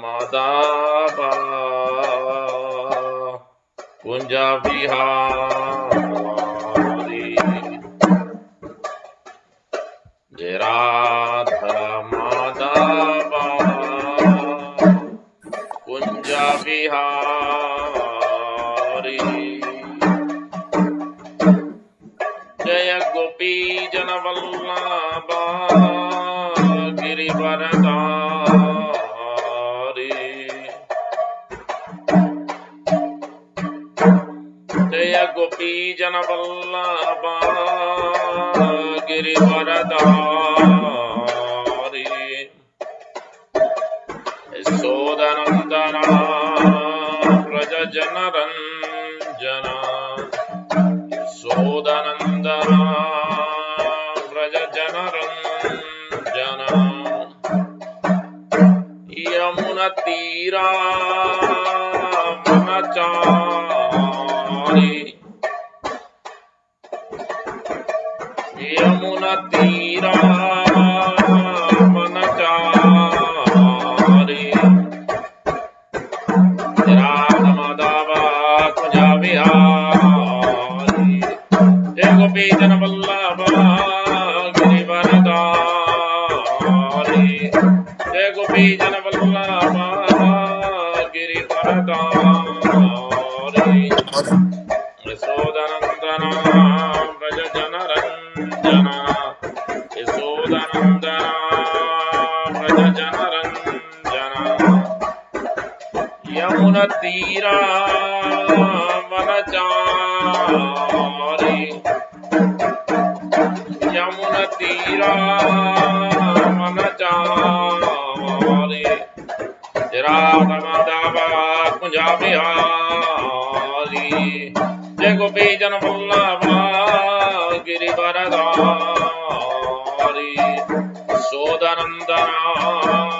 माधव कुंज विहारी जय राधा माधव कुंज विहारी जय गोपी जन वल्लभ गिरिवरधारी जय गोपी जन वल्लभ गिरिवरधारी यशोदनंदना व्रज जनरंजना यशोदनंदना व्रज जनरंजना यमुना तीरा मनचारी यमुना तीरा मनचारी राधा माधव कुंज विहारी जय गोपी जन वल्लभ गिरिवरधारी जय गोपी जन वल्लभ गिरिवरधारी यशोदनंदना व्रज जनरंजना यशोदनंदना व्रज जनरंजना यमुना तीरा मनचारी यमुना तीरा मनचारी राधा माधव कुंज विहारी जय गोपी जन वल्लभ गिरिवरधारी यशोदनंदना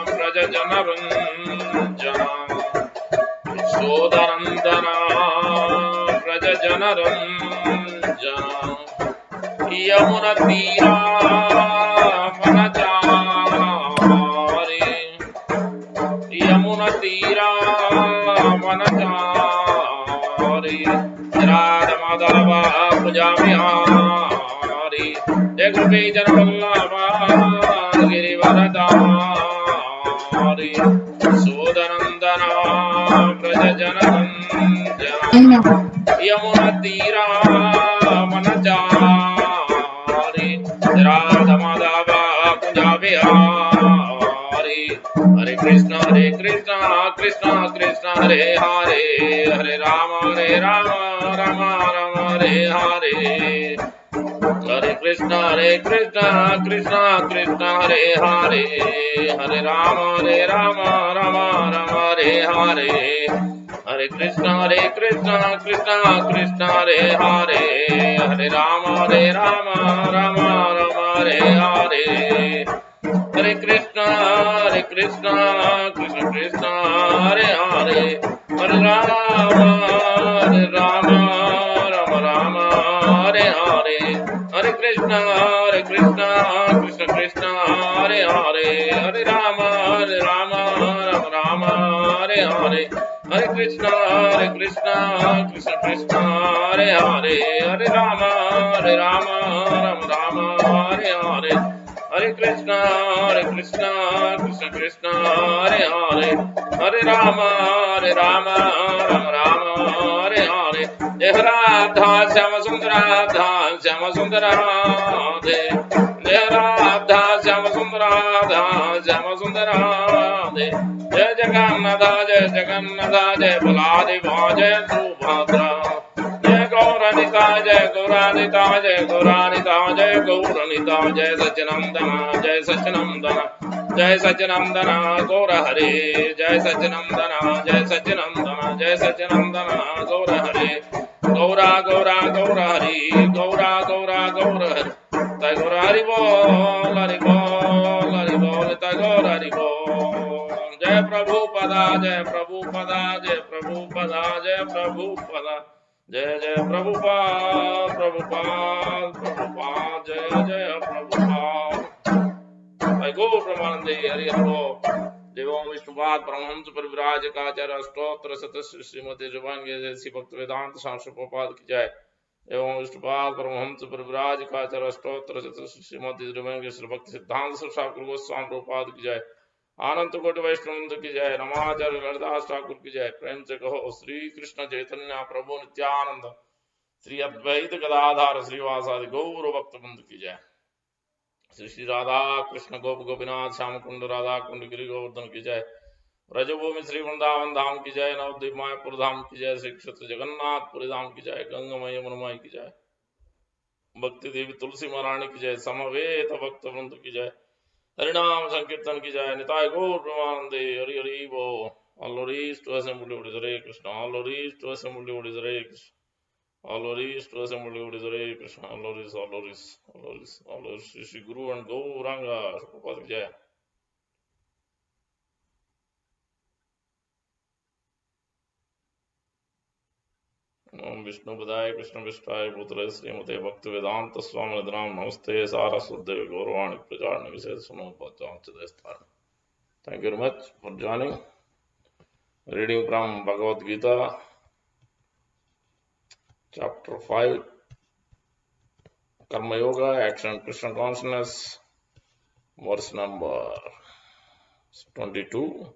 व्रज जनरंजना यशोदनंदना व्रज जनरंजना यमुना तीरा मनचारी यमुना तीरा मनचारी राधा माधव कुंज विहारी जय गोपी जन वल्लभ गिरिवरधारी यशोदनंदना व्रज जनरंजना यमुना तीरा मनचारी राधा माधव कुंज विहारी हरे कृष्ण कृष्ण कृष्ण हरे हरे हरे राम राम राम हरे हरे हरे कृष्ण कृष्ण कृष्ण हरे हरे हरे राम राम राम हरे हरे हरे कृष्ण कृष्ण कृष्ण हरे हरे हरे राम राम राम हरे हरे हरे कृष्ण कृष्ण कृष्ण हरे हरे हरे राम राम राम हरे हरे हरे कृष्ण कृष्ण कृष्ण हरे हरे हरे राम राम राम हरे हरे हरे कृष्ण कृष्ण कृष्ण हरे हरे हरे राम राम राम हरे हरे हरे कृष्ण कृष्ण कृष्ण हरे हरे हरे राम राम राम हरे हरे जय राधा श्याम सुंदर राधे जय राधा श्याम सुंदर राधे जय जगन्नाथ जय बलादेव जय सुभद्रा जय गौरानिता जय गौरानिता जय गौरानिता जय गौरानिता जय सच्चिनंदन जय सच्चिनंदन गौर हरे जय सच्चिनंदन गौर हरे गौरा गौरा गौर हरि गौरा गौरा गौर हरि तय गौर हरि बोल तय गौर हरि बोल जय प्रभुपदा जय प्रभुपदा जय प्रभुपदा जय प्रभुपदा जय जय प्रभुपाद जय जय Prabhupada I go from Ananda Hari Haro देवों विष्णुपाद परमहंस परिव्राजकाचार्य अष्टोत्तर शतस्य श्रीमती जुबान के भक्त वेदांत शास्त्रोपाद की जय। एवं विष्णुपाद परमहंस परिव्राजकाचार्य अष्टोत्तर शतस्य श्रीमती जुबान के भक्त सिद्धांत ठाकुर गोस्वामी प्रभुपाद की जय। आनंद कोटि वैष्णव की जय। रमाचार्य ललिदास ठाकुर की जय। प्रेम से कहो श्री कृष्ण चैतन्य प्रभु नित्यानंद श्री अद्वैत गदाधार श्रीवासादि गौर भक्त बंद की जय। श्री श्री राधा कृष्ण गोप गोपीनाथ श्याम कुंड राधा कुंड गिरि गोवर्धन की जय। ब्रजभूमि श्री वृंदावन धाम की जय। नवद्वीप मायापुर धाम की जय। श्री क्षेत्र जगन्नाथपुरी धाम की जय। गंगामय यमुनामय की जय। भक्ति देवी तुलसी महारानी की जय। समवेत भक्त वृंद की जय। हरिनाम संकीर्तन की जय। निताय गौर प्रेमानंदे हरि हरि बोल। All glories to assembly of Hare Krishna. All glories to assembly of Hare Krishna. All glories to assembly of Hare Krishna. All glories, all glories, all glories, all glories. Shri Shri Guru and Gauranga. Prabhupada ki jai. ओम विष्णु पदाय कृष्ण विष्टाय पुत्र श्रीमते भक्ति वेदांत स्वामी नाम नमस्ते सारस्वते गौरवाणी प्रचारण विशेष सुनो स्थान. Thank you very much for joining. Reading from Bhagavad Gita, chapter 5, Karma Yoga, Action, Krishna Consciousness, verse number 22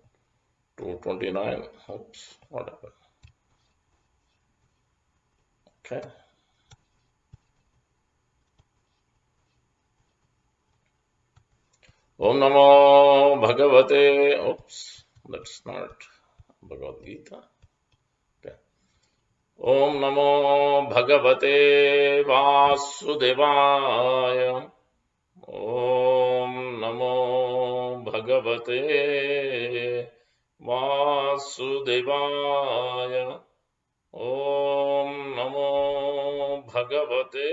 to 29. Oops, what happened? Okay. Om Namo Bhagavate. Oops, that's not Bhagavad Gita. Okay. Om Namo Bhagavate Vasudevaya. Om Namo Bhagavate Vasudevaya. Om Namo Bhagavate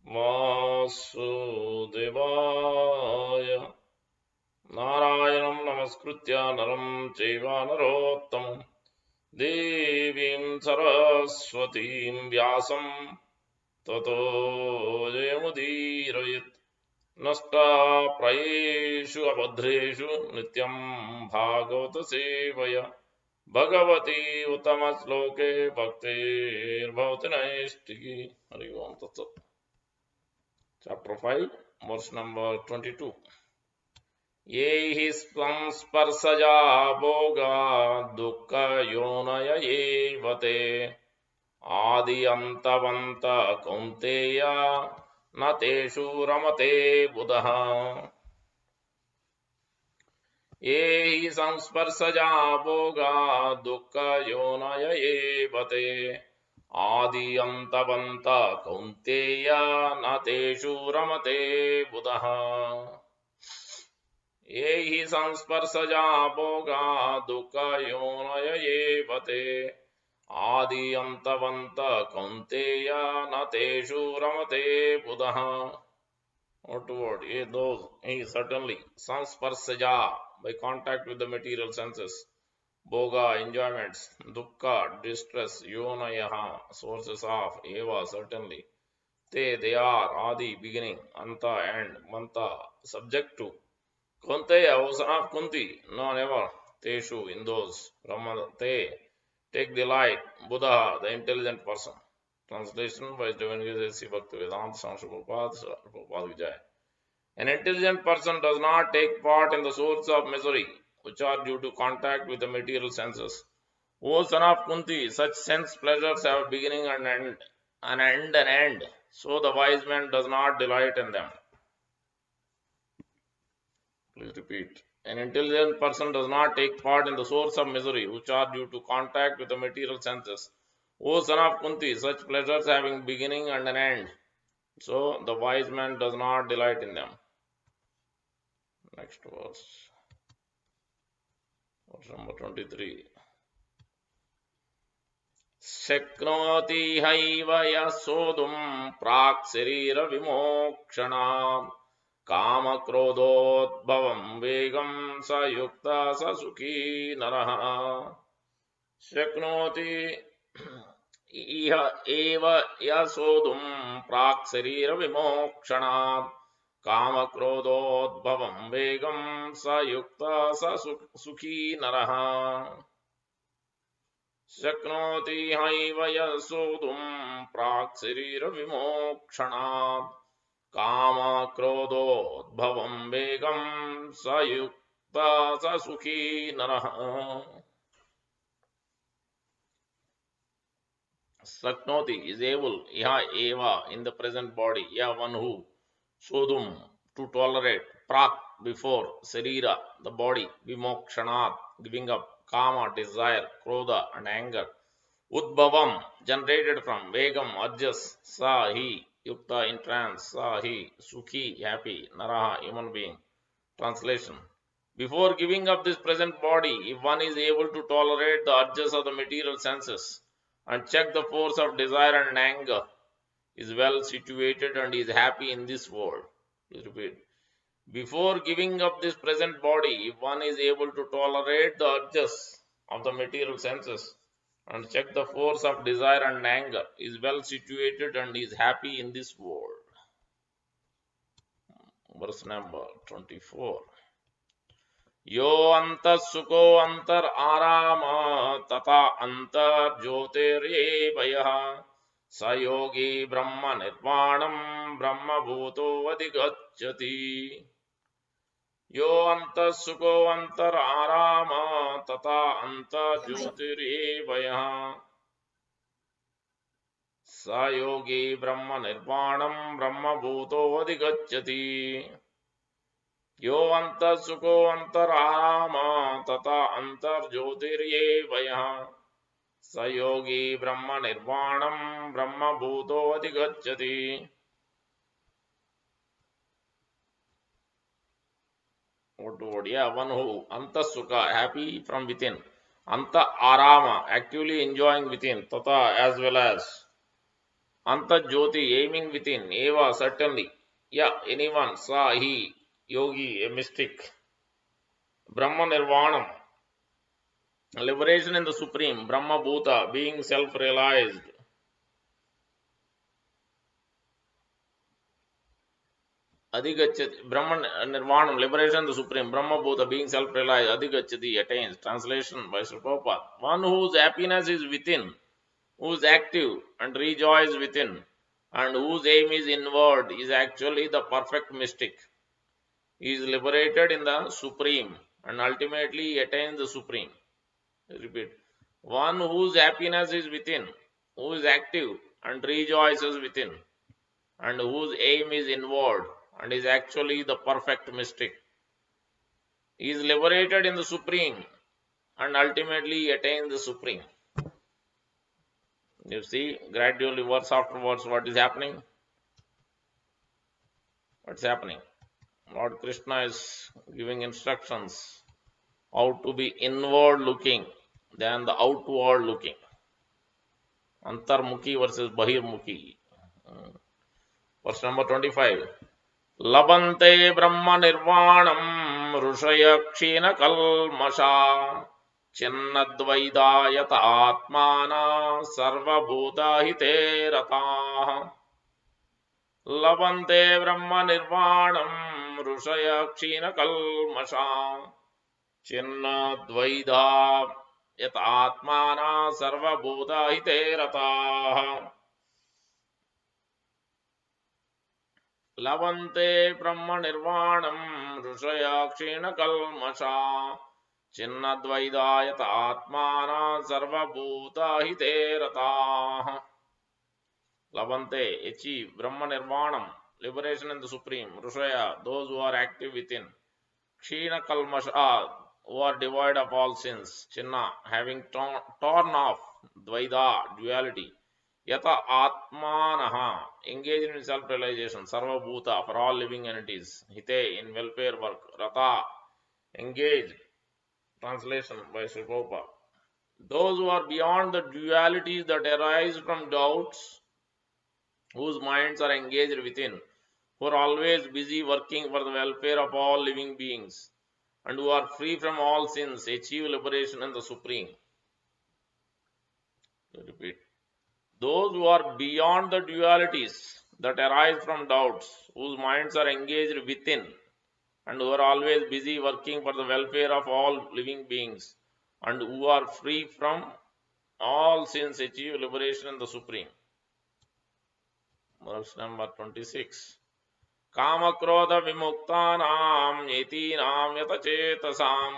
Vasudevaya. Narayanam Namaskritya Naram Chaiva Narottamam Devim Saraswatim Vyasam Tato Jayamudirayat. Nasta Prayeshu Abhadreshu Nityam Bhagavata Sevaya Bhagavati Uttama Sloke Bhaktir Bhavati Naistiki. Hari Om Tat Sat. Chapter 5, verse number 22. Ye hi sparsaya bhoga dukkha yonaya evate adi antavanta kaunteya na teshu ramate buddha. Ye hi samsparsaya bhoga dukkha yonaya evate adi antavanta kaunteya na teshu ramate buddha. Ye hi samsparsaja bhoga dukkha yonaya evate adi antavanta kaunteya na teshu ramate buddha. Word to word, ye those, he certainly, samsparsaja, by contact with the material senses, bhoga, enjoyments, dukkha, distress, yonayaha, sources of, eva, certainly, they are, adi, beginning, anta, end, manta, subject to, Kunteya, O son of Kunti, no, never. Teshu, in those. Ramate, take delight. Buddha, the intelligent person. Translation by Divine Gita Bhakti Vedanta Swami Prabhupada Vijay. An intelligent person does not take part in the sources of misery, which are due to contact with the material senses. O son of Kunti, such sense pleasures have a beginning and end, and end. So the wise man does not delight in them. Please repeat. An intelligent person does not take part in the source of misery, which are due to contact with the material senses. O son of Kunti, such pleasures having beginning and an end. So the wise man does not delight in them. Next verse. Verse number 23. Shaknoti haiva yasodum prak sarira vimokshana Kama krododbhavam vegam sayukta sasukhi naraha. Shaknoti iha eva yasodum prak sarira vimokshana Kama krododbhavam vegam sa yukta sa sukhi naraha. Shaknoti haiva yasodum prak sarira vimokshanat. Kama krododbhavam vegam sa yukta sa sukhi naraha. Saknoti is able, iha eva, in the present body, ya one who, sodum, to tolerate, prak, before, sarira, the body, vimokshanat, giving up, kama, desire, krodha, and anger, udbhavam, generated from, vegam, urges, sa, he, yukta, in trance, sa, he, sukhi, happy, naraha, human being. Translation. Before giving up this present body, if one is able to tolerate the urges of the material senses and check the force of desire and anger, is well situated and is happy in this world. Please repeat. Before giving up this present body, if one is able to tolerate the urges of the material senses and check the force of desire and anger, is well situated and is happy in this world. Verse number 24. यो अंतः सुको अंतर आराम तथा अंतर ज्योतिरेव यः स योगी ब्रह्म निर्वाणं ब्रह्मभूतो अधिगच्छति. यो अंतः सुको अंतर आराम तथा अंतर ज्योतिरेव यः स योगी ब्रह्म निर्वाणं ब्रह्मभूतो अधिगच्छति. यो अंतर सुखो अंतर आराम तथा अंतर ज्योतिर्येव यः स योगी ब्रह्म निर्वाणं ब्रह्म भूतो अधिगच्छति. One who anta sukha, happy from within, anta arama, actively enjoying within, tata, as well as anta jyoti, aiming within, eva, certainly, ya, anyone, sa, he, yogi, a mystic, Brahma Nirvanam, liberation in the Supreme, Brahma Bhuta, being self-realized. Adhigachyati, Brahma Nirvanam, liberation in the Supreme, Brahma Bhuta, being self-realized, Adhigachyati, attains. Translation by Sri Prabhupada. One whose happiness is within, who is active and rejoices within, and whose aim is inward, is actually the perfect mystic. He is liberated in the Supreme and ultimately attains the Supreme. Repeat. One whose happiness is within, who is active and rejoices within, and whose aim is inward and is actually the perfect mystic. He is liberated in the Supreme and ultimately attains the Supreme. You see, gradually, verse after verse, what is happening? What's happening? Lord Krishna is giving instructions how to be inward looking than the outward looking. Antarmukhi versus Bahirmukhi. Verse number 25. Labante Brahma Nirvanam Rushaya Kshina Kalmasha Chinnadvaidayata Atmana Sarva Bhuta Hite Rataha. Labante Brahma Nirvanam Rushaya Kshina Kalmasha Chinnadvaidayata Atmana Sarva Bhuta Hite Rataha. Lavante Brahma Nirvanam Rushaya Kshina Kalmasha Chinnadvaidayata Atmana Sarva Bhuta Hite Rataha. Lavante, achieve Brahma Nirvanam, liberation in the Supreme. Rushaya, those who are active within. Kshina Kalmasha, who are devoid of all sins. Chinna, having torn off Dvaida, duality. Yata Atmanaha, engaged in self-realization, Sarva Bhuta, for all living entities, Hite, in welfare work, Rata, engaged. Translation by Sri Prabhupada. Those who are beyond the dualities that arise from doubts, whose minds are engaged within, who are always busy working for the welfare of all living beings, and who are free from all sins, achieve liberation in the Supreme. Repeat. Those who are beyond the dualities that arise from doubts, whose minds are engaged within, and who are always busy working for the welfare of all living beings, and who are free from all sins, achieve liberation in the Supreme. Verse number 26. Kamakrodha vimuktanam yetinam yatachetasam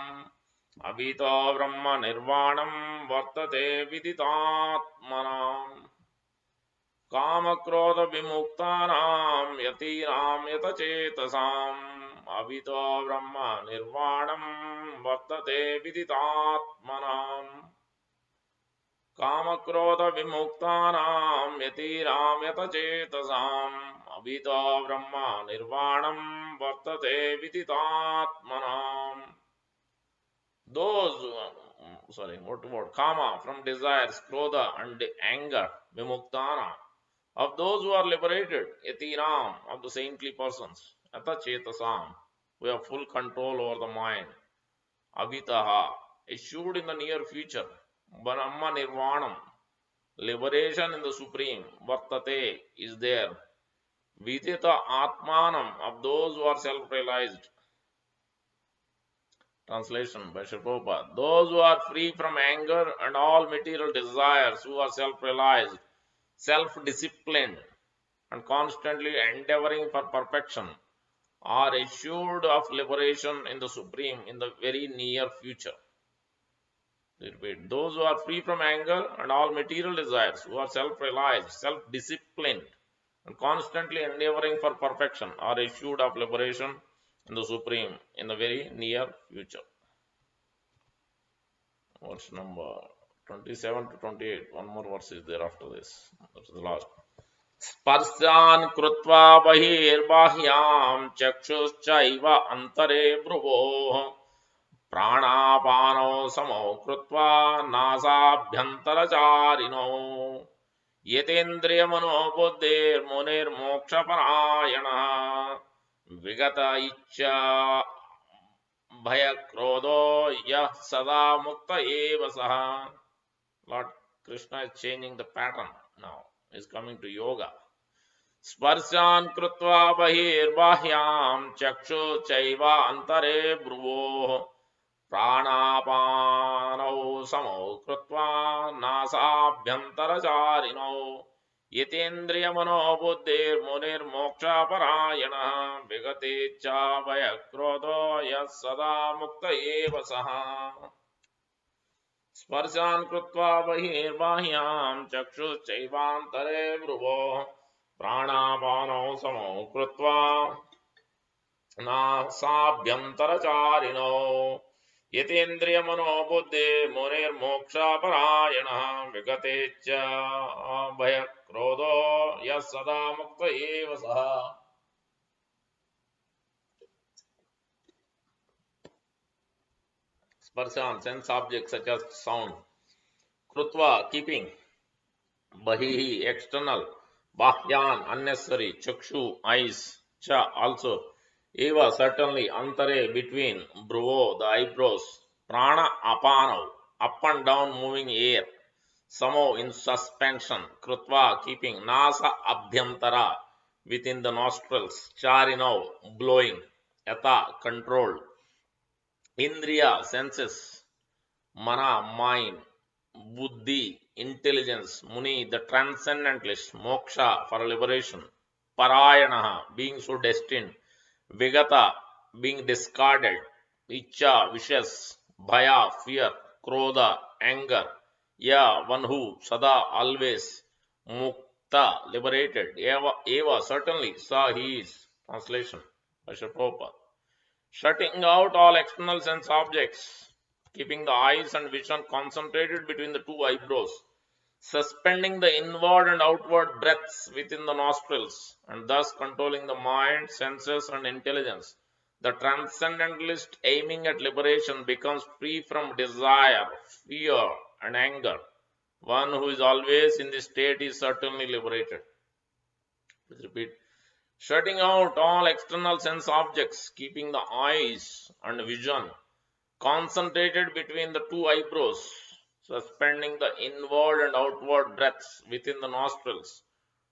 abhito brahma nirvanam vartate viditatmanam. Kamakrodha vimuktanam yatinam yatachetasam abhito brahma nirvanam vartate viditatmanam. Kamakrodha vimuktanam yatiram yatachetasam abhito brahma nirvanam vartate viditatmanam. Those, what word? Kama, from desires, krodha and anger, vimuktana, of those who are liberated, yatiram, of the saintly persons, yatachetasam, who have full control over the mind, abhitaha, assured in the near future, Brahma Nirvanam, liberation in the Supreme, Vartate, is there. Vidita Atmanam, of those who are self-realized. Translation by Sri Prabhupada. Those who are free from anger and all material desires, who are self-realized, self-disciplined, and constantly endeavoring for perfection, are assured of liberation in the Supreme in the very near future. Repeat. Those who are free from anger and all material desires, who are self-realized, self-disciplined, and constantly endeavoring for perfection, are assured of liberation in the Supreme in the very near future. Verse number 27 to 28. One more verse is there after this. That's the last. Sparsyan krutva bahirbahyam chakshuschaiva antare bhruvoh प्राणापानो समो कृत्वा नासाभ्यन्तरचारिणो यतेन्द्रियमनोबुद्धिर्मुनिर्मोक्षपरायणः विगत इच्छा भयक्रोधो यः सदा मुक्त एव सः. Lord Krishna is changing the pattern now. He is coming to yoga. Sparsyan krutva bahirbahyam chakshu chaiva antare bhruvoh प्राणापानौ समौ कृत्वा नासाभ्यन्तरचारिणौ यतेन्द्रियमनोबुद्धिर्मुनिर्मोक्षपरायणः विगतेच्छा भयक्रोधो यः सदा मुक्त एव सः. स्पर्शान् कृत्वा बहिर्बाह्यां चक्षुश्चैवान्तरे भ्रुवोः प्राणापानौ समौ कृत्वा नासाभ्यन्तरचारिणौ यतेन्द्रियमनोबुद्धिर्मुनिर्मोक्षपरायणः विगतेच्छा भयक्रोधो यः सदा मुक्त एव सः. Sparshan, sense objects such as sound. Krutva, keeping. Bahihi, external. Bahyan, unnecessary. Chakshu, eyes. Cha, also. Eva, certainly. Antare, between. Bhruvo, the eyebrows. Prana, apano, up and down moving air. Samo, in suspension. Krutva, keeping. Nasa, abhyantara, within the nostrils. Charino, blowing. Yata, controlled. Indriya, senses. Mana, mind. Buddhi, intelligence. Muni, the transcendentalist. Moksha, for liberation. Parayanaha, being so destined. Vigata, being discarded. Icha, wishes. Bhaya, fear. Krodha, anger. Ya, one who. Sada, always. Mukta, liberated. Eva, certainly. Sa, he is. Translation by Sri Prabhupada. Shutting out all external sense objects, keeping the eyes and vision concentrated between the two eyebrows, suspending the inward and outward breaths within the nostrils, and thus controlling the mind, senses, and intelligence. The transcendentalist aiming at liberation becomes free from desire, fear, and anger. One who is always in this state is certainly liberated. Please repeat. Shutting out all external sense objects, keeping the eyes and vision concentrated between the two eyebrows, suspending the inward and outward breaths within the nostrils,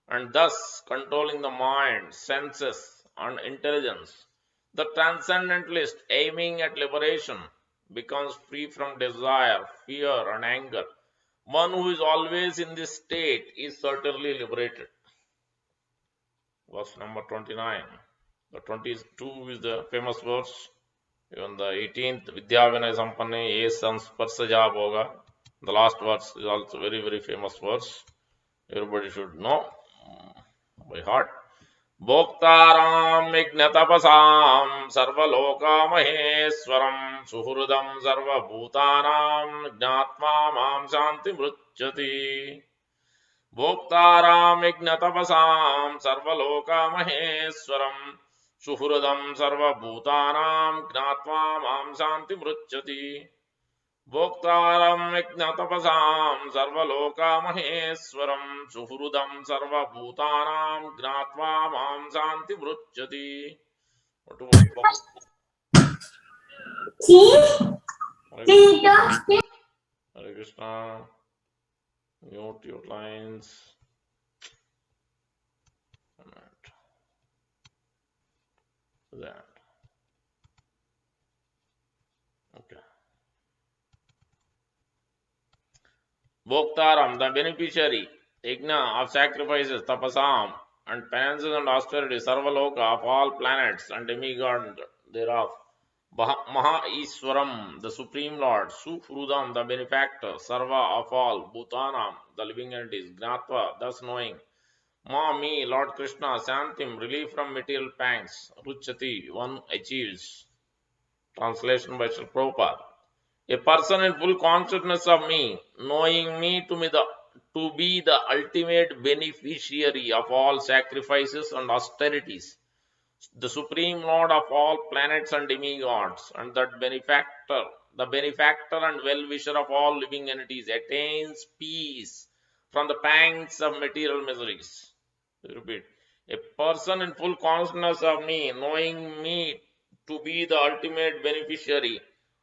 and thus controlling the mind, senses, and intelligence. The transcendentalist aiming at liberation becomes free from desire, fear, and anger. One who is always in this state is certainly liberated. Verse number 29. The 22 is the famous verse. Even the 18th, Vidya Vinay Sampanne Ye Sansparsaja Bhoga. The last verse is also very, very famous verse. Everybody should know by heart. Bhoktaram Ignatapasam Sarvaloka Maheswaram Suhurdam Sarvabhutanam Gnatma Mam Shanti Mruchyati. Bhoktaram Ignatapasam Sarvaloka Maheswaram Suhurdam Sarvabhutanam Gnatva Mam Shanti Mruchyati. Bhoktaram Ignatapasam Sarvaloka Maheswaram Suhrudam Sarvabhutanam Gnatva Mam Shanti Mruchyati. Hare Krishna. Mute your lines. That. Okay. Bhoktaram, the beneficiary, Igna of sacrifices, Tapasam, and penances and austerity, Sarvaloka of all planets and demigod thereof, Maha Iswaram, the Supreme Lord, Sufrudam, the benefactor, Sarva of all, Bhutanam, the living entities, Gnatva, thus knowing, Ma, me, Lord Krishna, Santim, relief from material pangs, Ruchati, one achieves. Translation by Srila Prabhupada. A person in full consciousness of me, knowing me to be the ultimate beneficiary of all sacrifices and austerities, the supreme lord of all planets and demigods, and that the benefactor and well-wisher of all living entities, attains peace from the pangs of material miseries. Repeat. A person in full consciousness of me, knowing me to be the ultimate beneficiary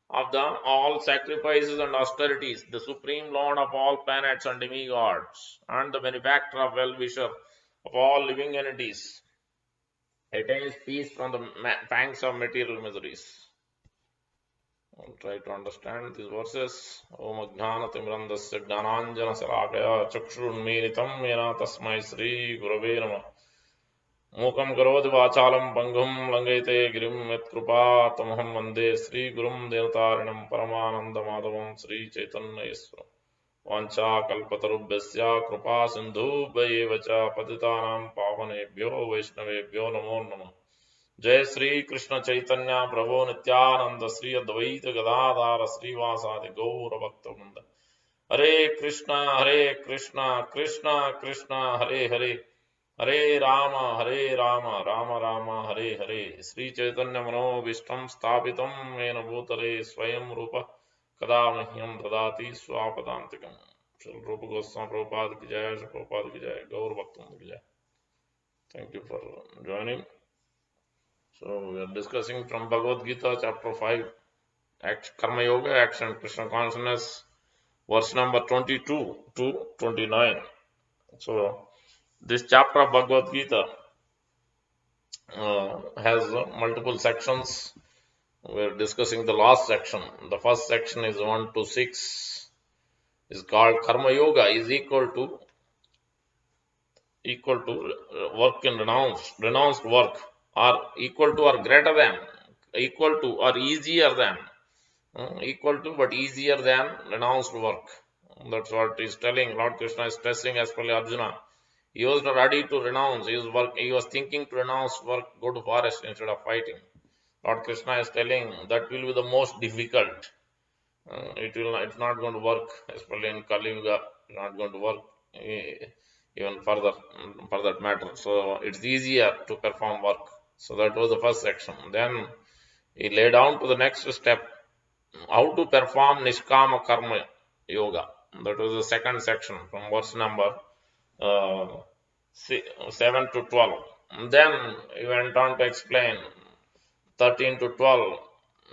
of all sacrifices and austerities, the supreme lord of all planets and demigods, and the benefactor of well-wisher of all living entities, attains peace from the pangs of material miseries. I'll try to understand these verses. Om Ajnanatimrandasya Jnananjana Salakaya Chakshurunmilitam Yena Tasmai Sri Gurave Namah. Mukam Karoti Vachalam Pangum Langete Girim Yat Tamaham Vande Sri Gurum Denatarinam Paramananda Madhavam Sri Chaitanya Yeswaram. Vancha Kalpatarubhyasya Kripa Sindhu Bhayevacha Patitanam Pavanebhyo Vaishnavebhyo Namo Namah. Jai Sri Krishna Chaitanya Prabhu Nityananda Sri Advaita Gadadhara Srivasadi Gaura Bhakta. Hare Krishna, Krishna Krishna, Hare Hare, Hare Rama, Rama Rama, Hare Hare. Sri Chaitanya Mano Vishtam Sthapitam Mena Bhutale Swayam Rupa Kadamahyam Dadati Swapadantikam. Shri Rupa Goswami Prabhupada ki jai, Shri Prabhupada ki jai, Gaura Bhakta ki jai. Thank you for joining. So we are discussing from Bhagavad Gita, chapter 5, Karma Yoga, Action, Krishna Consciousness, verse number 22 to 29. So this chapter of Bhagavad Gita has multiple sections. We are discussing the last section. The first section is 1 to 6. Is called Karma Yoga is equal to work in renounced work, or equal to or greater than, equal to or easier than, equal to but easier than renounced work. That's what he's telling. Lord Krishna is stressing as per Arjuna. He was not ready to renounce his work. He was thinking to renounce work, go to forest instead of fighting. Lord Krishna is telling that will be the most difficult. It's not going to work, especially in Kali Yuga. It's not going to work even further for that matter. So it's easier to perform work. So that was the first section. Then he lay down to the next step, how to perform Nishkama Karma Yoga. That was the second section from verse number 7 to 12. And then he went on to explain 13 to 12.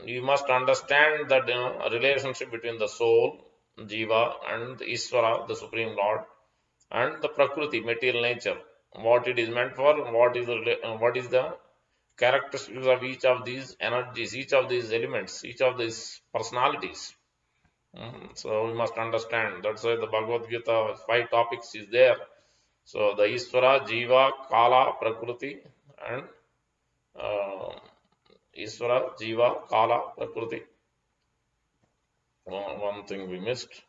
You must understand that relationship between the soul, Jiva, and the Isvara, the Supreme Lord, and the Prakriti, material nature. what it is meant for, what is the characteristics of each of these energies, each of these elements, each of these personalities. So we must understand. That's why the Bhagavad Gita 5 topics is there. So the Isvara, Jiva, Kala, Prakriti, and Isvara, Jiva, Kala, Prakriti. One thing we missed.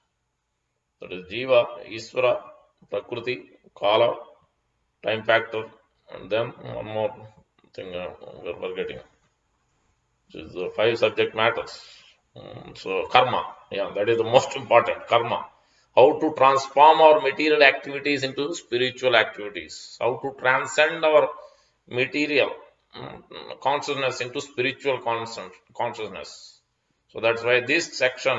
That is Jiva, Isvara, Prakriti, Kala, time factor, and then one more thing we're forgetting, which is the 5 subject matters. So karma, yeah, that is the most important. Karma, how to transform our material activities into spiritual activities, how to transcend our material consciousness into spiritual consciousness. So that's why this section,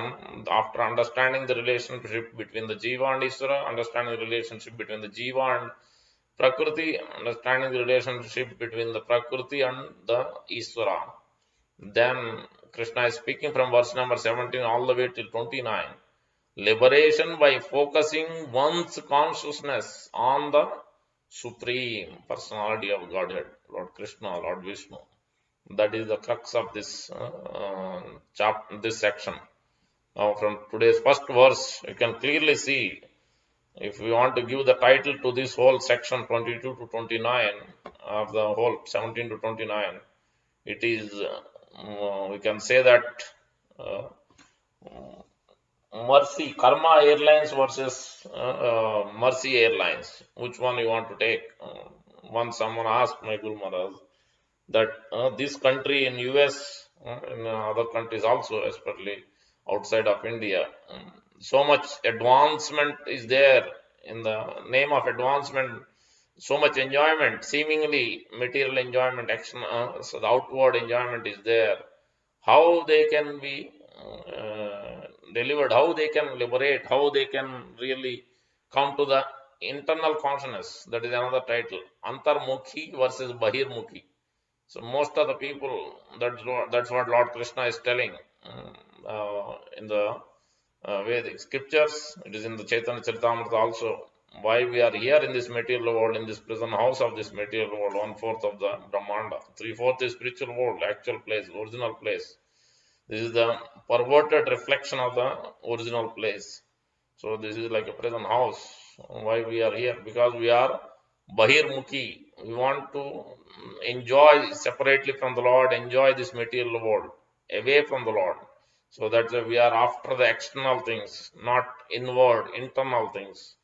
after understanding the relationship between the Jiva and Isvara, understanding the relationship between the Jiva and Prakriti, understanding the relationship between the Prakriti and the Isvara, then Krishna is speaking from verse number 17 all the way till 29. Liberation by focusing one's consciousness on the Supreme Personality of Godhead, Lord Krishna, Lord Vishnu. That is the crux of this this section. Now, from today's first verse, you can clearly see, if we want to give the title to this whole section 22 to 29 of the whole 17 to 29, it is, we can say that Mercy, Karma Airlines versus Mercy Airlines. Which one you want to take? Once someone asked my Guru Maharaj that this country in US, in other countries also, especially outside of India, so much advancement is there. In the name of advancement, so much enjoyment, seemingly material enjoyment, action, so the outward enjoyment is there. How they can be delivered, how they can liberate, how they can really come to the internal consciousness. That is another title. Antarmukhi versus Bahirmukhi. So most of the people, that's what Lord Krishna is telling in the Vedic scriptures. It is in the Chaitanya Charitamrita also. Why we are here in this material world, in this prison house of this material world, 1/4 of the Brahmanda, 3/4 is spiritual world, actual place, original place. This is the perverted reflection of the original place. So this is like a prison house. Why we are here? Because we are Bahirmukhi. We want to enjoy separately from the Lord, enjoy this material world, away from the Lord. So that we are after the external things, not inward, internal things.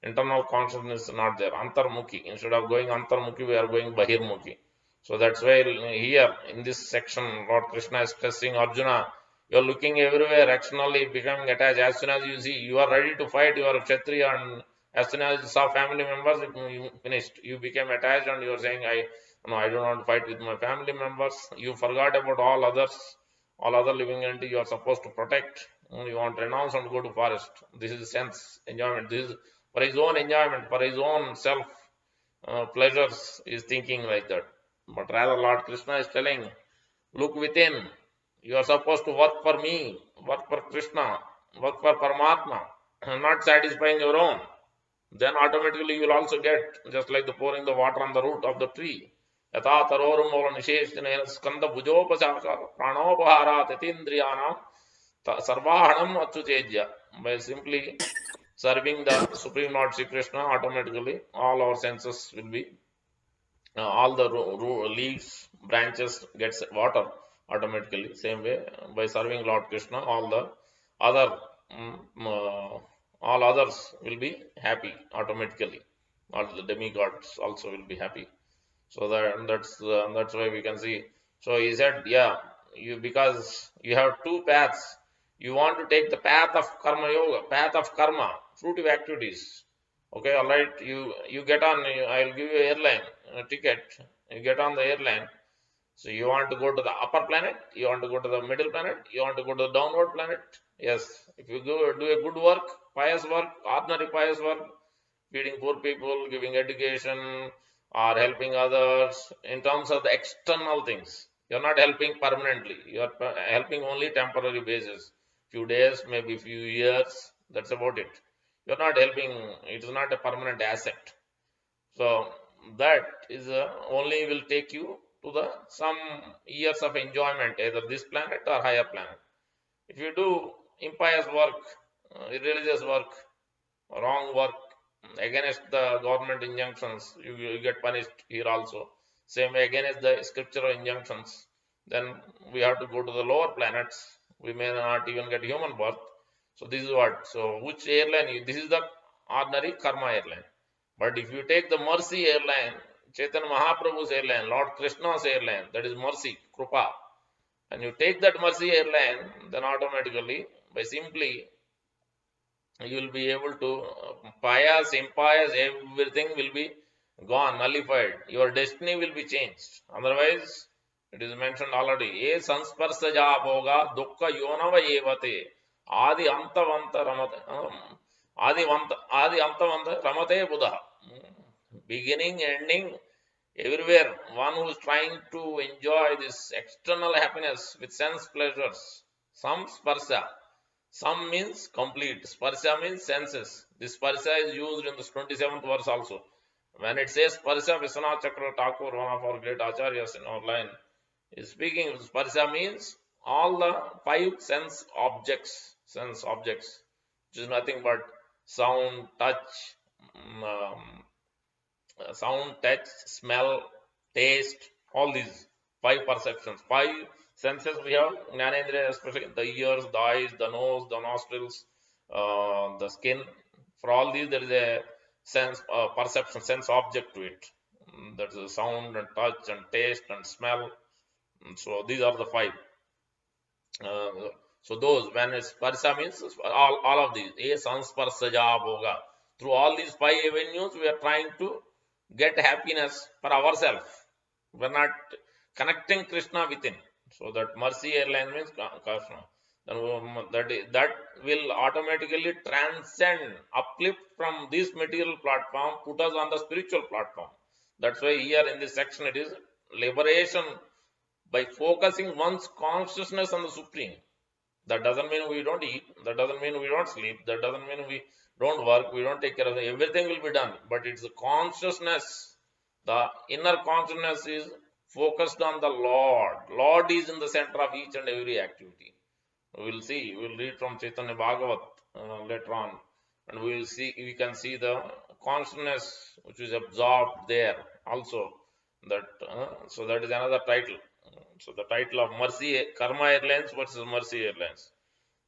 Internal consciousness is not there. Antarmukhi. Instead of going Antarmukhi, we are going Bahirmukhi. So that's why here in this section, Lord Krishna is stressing Arjuna, you are looking everywhere, externally becoming attached. As soon as you see, you are ready to fight, you are a Kshatriya, and as soon as you saw family members, you finished. You became attached and you are saying, I don't want to fight with my family members. You forgot about all others, all other living entities you are supposed to protect. You want to renounce and go to forest. This is sense enjoyment. This is for his own enjoyment, for his own self pleasures, is thinking like that. But rather, Lord Krishna is telling, look within. You are supposed to work for me, work for Krishna, work for Paramatma, not satisfying your own. Then automatically you will also get, just like the pouring the water on the root of the tree. Yatha tarorumola nisheshinena skanda bhujopasaka pranopahara tatindriyanam sarvahanam atsuchejya. By simply serving the Supreme Lord Sri Krishna, automatically all our senses will be, all the leaves, branches gets water automatically. Same way, by serving Lord Krishna, all the other all others will be happy automatically. All the demigods also will be happy. So that's why we can see. So he said, yeah, you, because you have two paths. You want to take the path of karma yoga, path of karma, fruitive activities. Okay, all right. You get on. I'll give you airline ticket. You get on the airline. So you want to go to the upper planet. You want to go to the middle planet. You want to go to the downward planet. Yes. If you go do a good work, pious work, ordinary pious work, feeding poor people, giving education, or helping others in terms of the external things. You're not helping permanently. You're helping only temporary basis. Few days, maybe few years. That's about it. You're not helping. It is not a permanent asset. So that is only will take you to the some years of enjoyment, either this planet or higher planet. If you do impious work, irreligious work, wrong work against the government injunctions, you get punished here also. Same way against the scriptural injunctions, then we have to go to the lower planets. We may not even get human birth. So this is what. So which airline? This is the ordinary karma airline. But if you take the mercy airline, Chaitanya Mahaprabhu's airline, Lord Krishna's airline, that is mercy, Krupa, and you take that mercy airline, then automatically, by simply, you will be able to, pious, impious, everything will be gone, nullified. Your destiny will be changed. Otherwise, it is mentioned already. Ye sansparsaja bhoga dukkha yonava evate adi antavanta ramate adi antavanta ramate buddha. Beginning, ending, everywhere. One who is trying to enjoy this external happiness with sense pleasures, some sparsa. Some means complete. Sparsha means senses. This sparsha is used in the 27th verse also. When it says sparsha, Vishwanath Chakra Thakur, one of our great acharyas in our line, is speaking. Sparsha means all the five sense objects, which is nothing but sound, touch, smell, taste, all these five perceptions, five senses we have. Jnanendriya, especially the ears, the eyes, the nose, the nostrils, the skin. For all these, there is a sense, perception, sense object to it. That's a sound and touch and taste and smell. So these are the five. So those, when it's sparsa means all of these. A sansparsaja bhoga. Through all these five avenues, we are trying to get happiness for ourselves. We are not connecting Krishna within. So that mercy airline means Krishna. Then that will automatically transcend, uplift from this material platform, put us on the spiritual platform. That's why here in this section it is liberation by focusing one's consciousness on the Supreme. That doesn't mean we don't eat. That doesn't mean we don't sleep. That doesn't mean we don't work. We don't take care of it. Everything will be done. But it's the consciousness. The inner consciousness is focused on the Lord. Lord is in the center of each and every activity. We will see. We will read from Chaitanya Bhagavat later on, and we will see. We can see the consciousness which is absorbed there also. That so that is another title. So the title of Mercy Karma Airlines versus Mercy Airlines.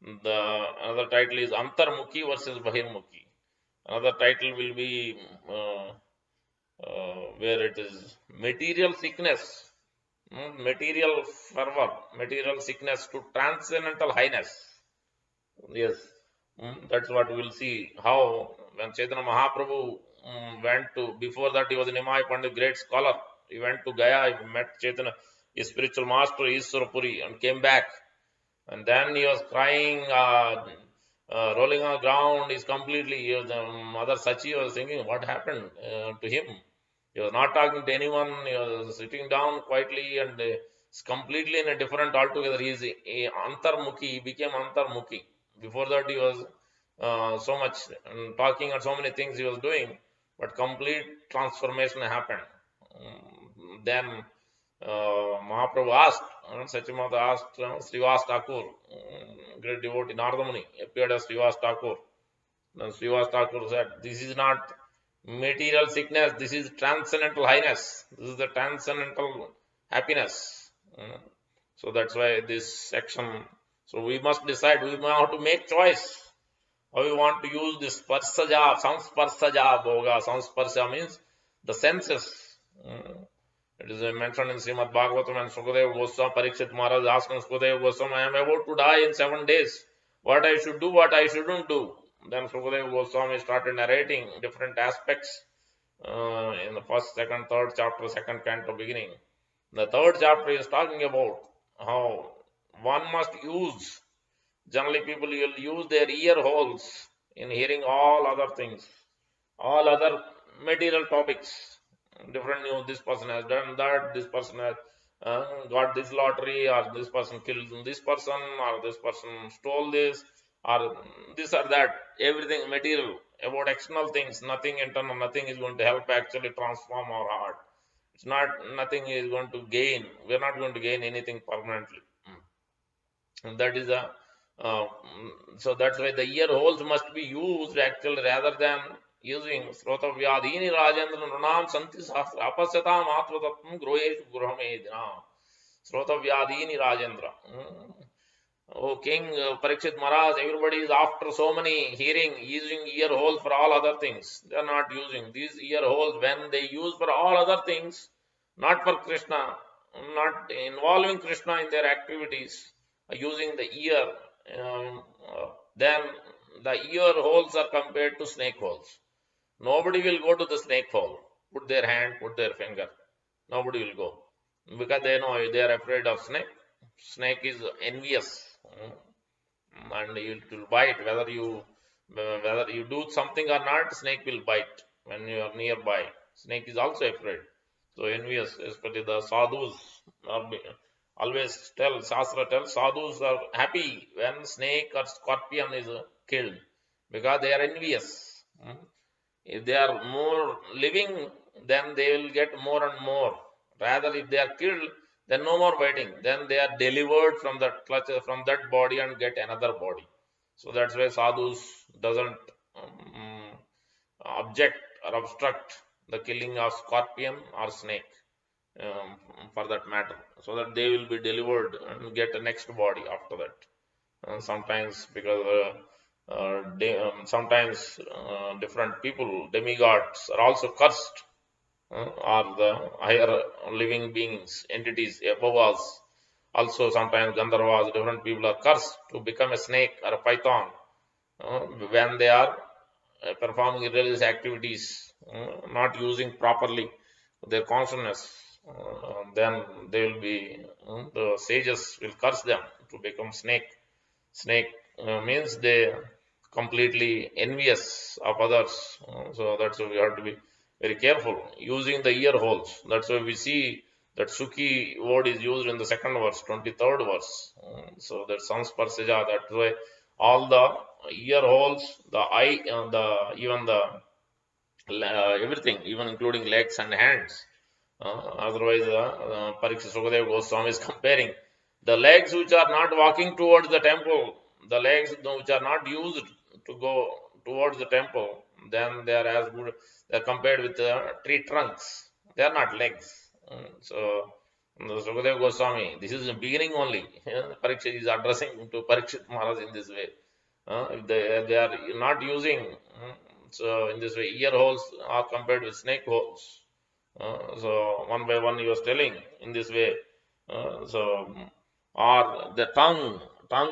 The another title is Antarmukhi versus Bahirmukhi. Another title will be where it is material sickness, material fervor, material sickness to transcendental highness. Yes, that's what we will see. How when Chaitanya Mahaprabhu went to, before that he was an Nimai Pandit, great scholar. He went to Gaya, he met Chaitanya, his spiritual master, Iswarapuri, and came back. And then he was crying, rolling on the ground. He's completely, Mother Sachi was thinking, what happened to him? He was not talking to anyone. He was sitting down quietly and is completely in a different altogether. He is a Antarmukhi. He became Antarmukhi. Before that, he was so much talking and so many things he was doing, but complete transformation happened. Then Mahaprabhu asked, Sachimata asked Srivas Thakur, great devotee, Nardamuni, appeared as Srivas Thakur. Then Srivas Thakur said, this is not material sickness, this is transcendental highness, this is the transcendental happiness. So that's why this section, so we must decide, we have to make choice how we want to use this sparsaja, samsparsaja bhoga. Samsparsa means the senses. It is mentioned in Srimad Bhagavatam, and Sukadeva Goswami, Parikshit Maharaj asking Sukadeva Goswami, I am about to die in 7 days. What I should do, what I shouldn't do. Then Sukadeva Goswami started narrating different aspects in the first, second, third chapter, second canto beginning. The third chapter is talking about how one must use, generally people will use their ear holes in hearing all other things, all other material topics. Different news, this person has done that, this person has got this lottery, or this person killed this person, or this person stole this, or this or that, everything material, about external things, nothing internal, nothing is going to help actually transform our heart. It's not, nothing is going to gain. We're not going to gain anything permanently. And that is a, uh, so that's why the ear holes must be used actually rather than using Srotavyadini Rajendra Nunam Santi Sahasra Apasyatam Atmatattvam Groheshu Gruhamedina. Srotavyadini Rajendra. Oh, King Parikshit Maharaj, everybody is after so many hearing, using ear holes for all other things. They are not using these ear holes when they use for all other things, not for Krishna, not involving Krishna in their activities, using the ear. Then the ear holes are compared to snake holes. Nobody will go to the snake hole, put their hand, put their finger. Nobody will go because they know they are afraid of snake. Snake is envious, and it will bite whether you do something or not. Snake will bite when you are nearby. Snake is also afraid, so envious. Especially the sadhus are always tell, Shastra tells, sadhus are happy when snake or scorpion is killed because they are envious. If they are more living, then they will get more and more. Rather, if they are killed, then no more waiting. Then they are delivered from that clutch, from that body, and get another body. So that's why sadhus doesn't um, object or obstruct the killing of scorpion or snake, for that matter, so that they will be delivered and get a next body after that. Sometimes because sometimes different people, demigods, are also cursed, or the higher living beings, entities above us. Also, sometimes Gandharvas, different people are cursed to become a snake or a python when they are performing religious activities, not using properly their consciousness. Then they will be, the sages will curse them to become snake. Snake means they completely envious of others. So that's why we have to be very careful using the ear holes. That's why we see that Sukhi word is used in the second verse, 23rd verse. So that Sansparsaja, that's why all the ear holes, the eye, the even the everything, even including legs and hands. Otherwise, Parikshit Sukadeva Goswami is comparing the legs which are not walking towards the temple, the legs which are not used to go towards the temple, then they are as good, they are compared with the tree trunks. They are not legs. So, Sukadeva Goswami, this is the beginning only. Parikshit is addressing to Parikshit Maharaj in this way. If they are not using, so in this way, ear holes are compared with snake holes. So one by one he was telling in this way. So, or the tongue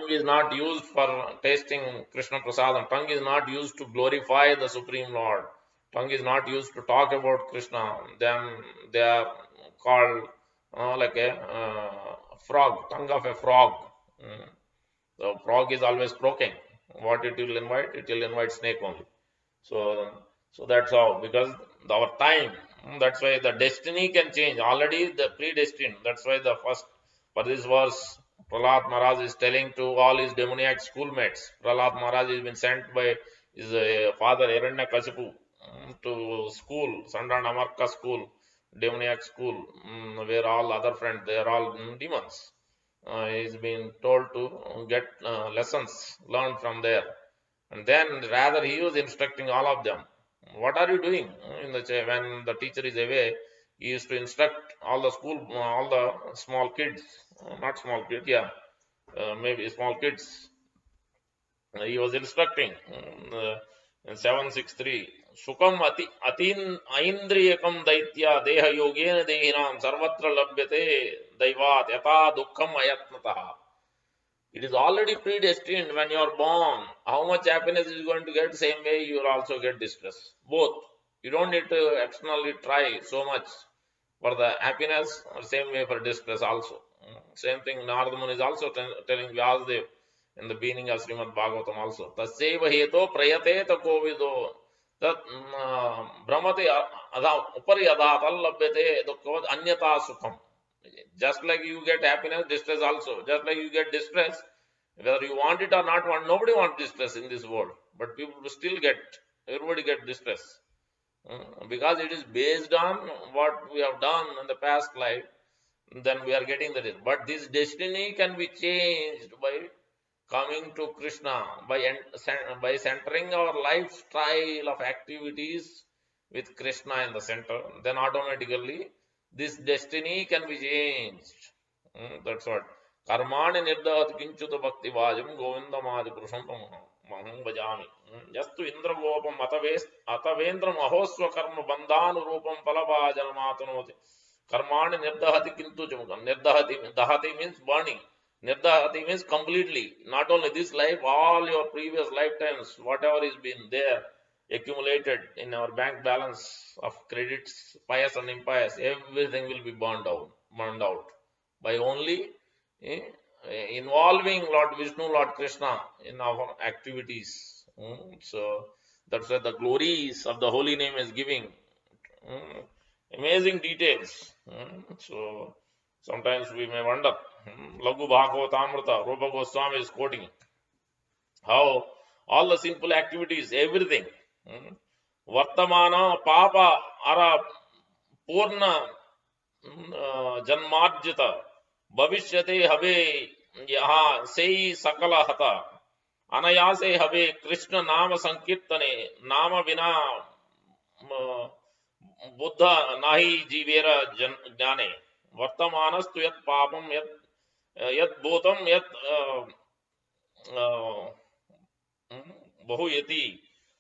is not used for tasting Krishna Prasadam. Tongue is not used to glorify the Supreme Lord. Tongue is not used to talk about Krishna. Then they are called like a frog, tongue of a frog. The frog is always croaking. What it will invite? It will invite snake only. So that's how, because our time, that's why the destiny can change. Already the predestined. That's why the first, for this verse, Prahlad Maharaj is telling to all his demoniac schoolmates. Prahlad Maharaj has been sent by his father Hiranyakashipu to school, Sandanamarka school, demoniac school, where all other friends, they are all demons. He's been told to get lessons learned from there. And then rather he was instructing all of them. What are you doing? When the teacher is away, he used to instruct all the school, all the small kids, not small kids, yeah, maybe small kids. He was instructing in 763. Sukam atin aindriyakam daitya deha yogena dehinam sarvatra labhyate daivat yata dukkham ayatnataha. It is already predestined when you are born. How much happiness is going to get, same way you will also get distress. Both. You don't need to externally try so much for the happiness, or same way for distress also. Same thing Narada Muni is also telling Vyasadev in the beginning of Srimad Bhagavatam also. Tasyeva heto prayate kovido tat brahmate upari adat allabhyate dukkavad anyata sukham. Just like you get happiness, distress also. Just like you get distress, Whether you want it or not want, nobody wants distress in this world. But people still get, everybody get distress. Because it is based on what we have done in the past life, then we are getting that. But this destiny can be changed by coming to Krishna, by centering our lifestyle of activities with Krishna in the center. Then automatically this destiny can be changed. That's what. Karmani nirdahat kinchuta bhakti vajam govindamadi purusham maham bhajami. Yastu indra gopam atavendra mahosva karma bandhanu rupam palabhajana matanoti. Karmani nirdahati kintu chamukam. Dahati means burning. Nirdahati means completely. Not only this life, all your previous lifetimes, whatever is been there, accumulated in our bank balance of credits, pious and impious, everything will be burned out by only eh, involving Lord Vishnu, Lord Krishna in our activities. So that's why the glories of the holy name is giving. Amazing details. So sometimes we may wonder. Lagu Bhagavatamrita, Rupa Goswami is quoting how all the simple activities, everything. Vartamana Papa Ara Purna Janmarjita Bhavishyate Have Yaha Sei Sakala Hata Anayase Have Krishna Nama Sankirtane Nama Vina Buddha Nahi Jivera Jnane Vartamanas to Yat Papam Yat Bhotam Yat Bahuyati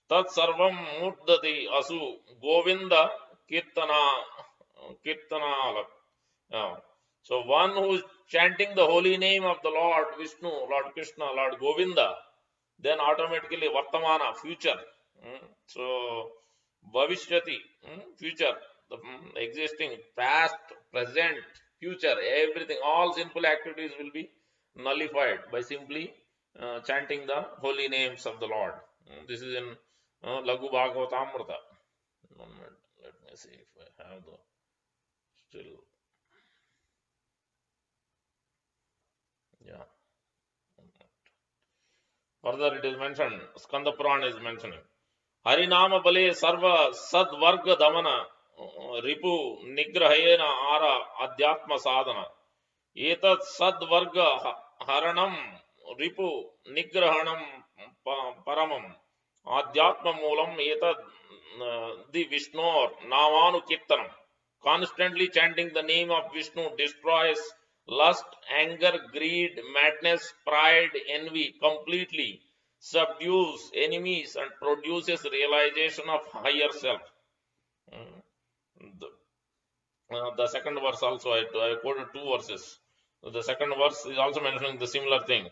Tat Sarvam Muddati Asu Govinda Kirtana. So one who is chanting the holy name of the Lord Vishnu, Lord Krishna, Lord Govinda, then automatically Vartamana, future. So Bhavishyati, future, the existing, past, present, future, everything, all simple activities will be nullified by simply chanting the holy names of the Lord. This is in Lagu Bhagavatamrita. Let me see if I have the still. Yeah. Further it is mentioned, Skanda Purana is mentioning. Harinama Bale Sarva Sadvarga Damana Ripu Nigrahena Ara Adhyatma Sadhana. Etat Sadvarga Haranam Ripu Nigrahanam Paramam Adhyatma Moolam Etat the Vishnor Navanu Kirtanam. Constantly chanting the name of Vishnu destroys lust, anger, greed, madness, pride, envy completely, subdues enemies, and produces realization of higher self. The second verse also, I quoted two verses. The second verse is also mentioning the similar thing.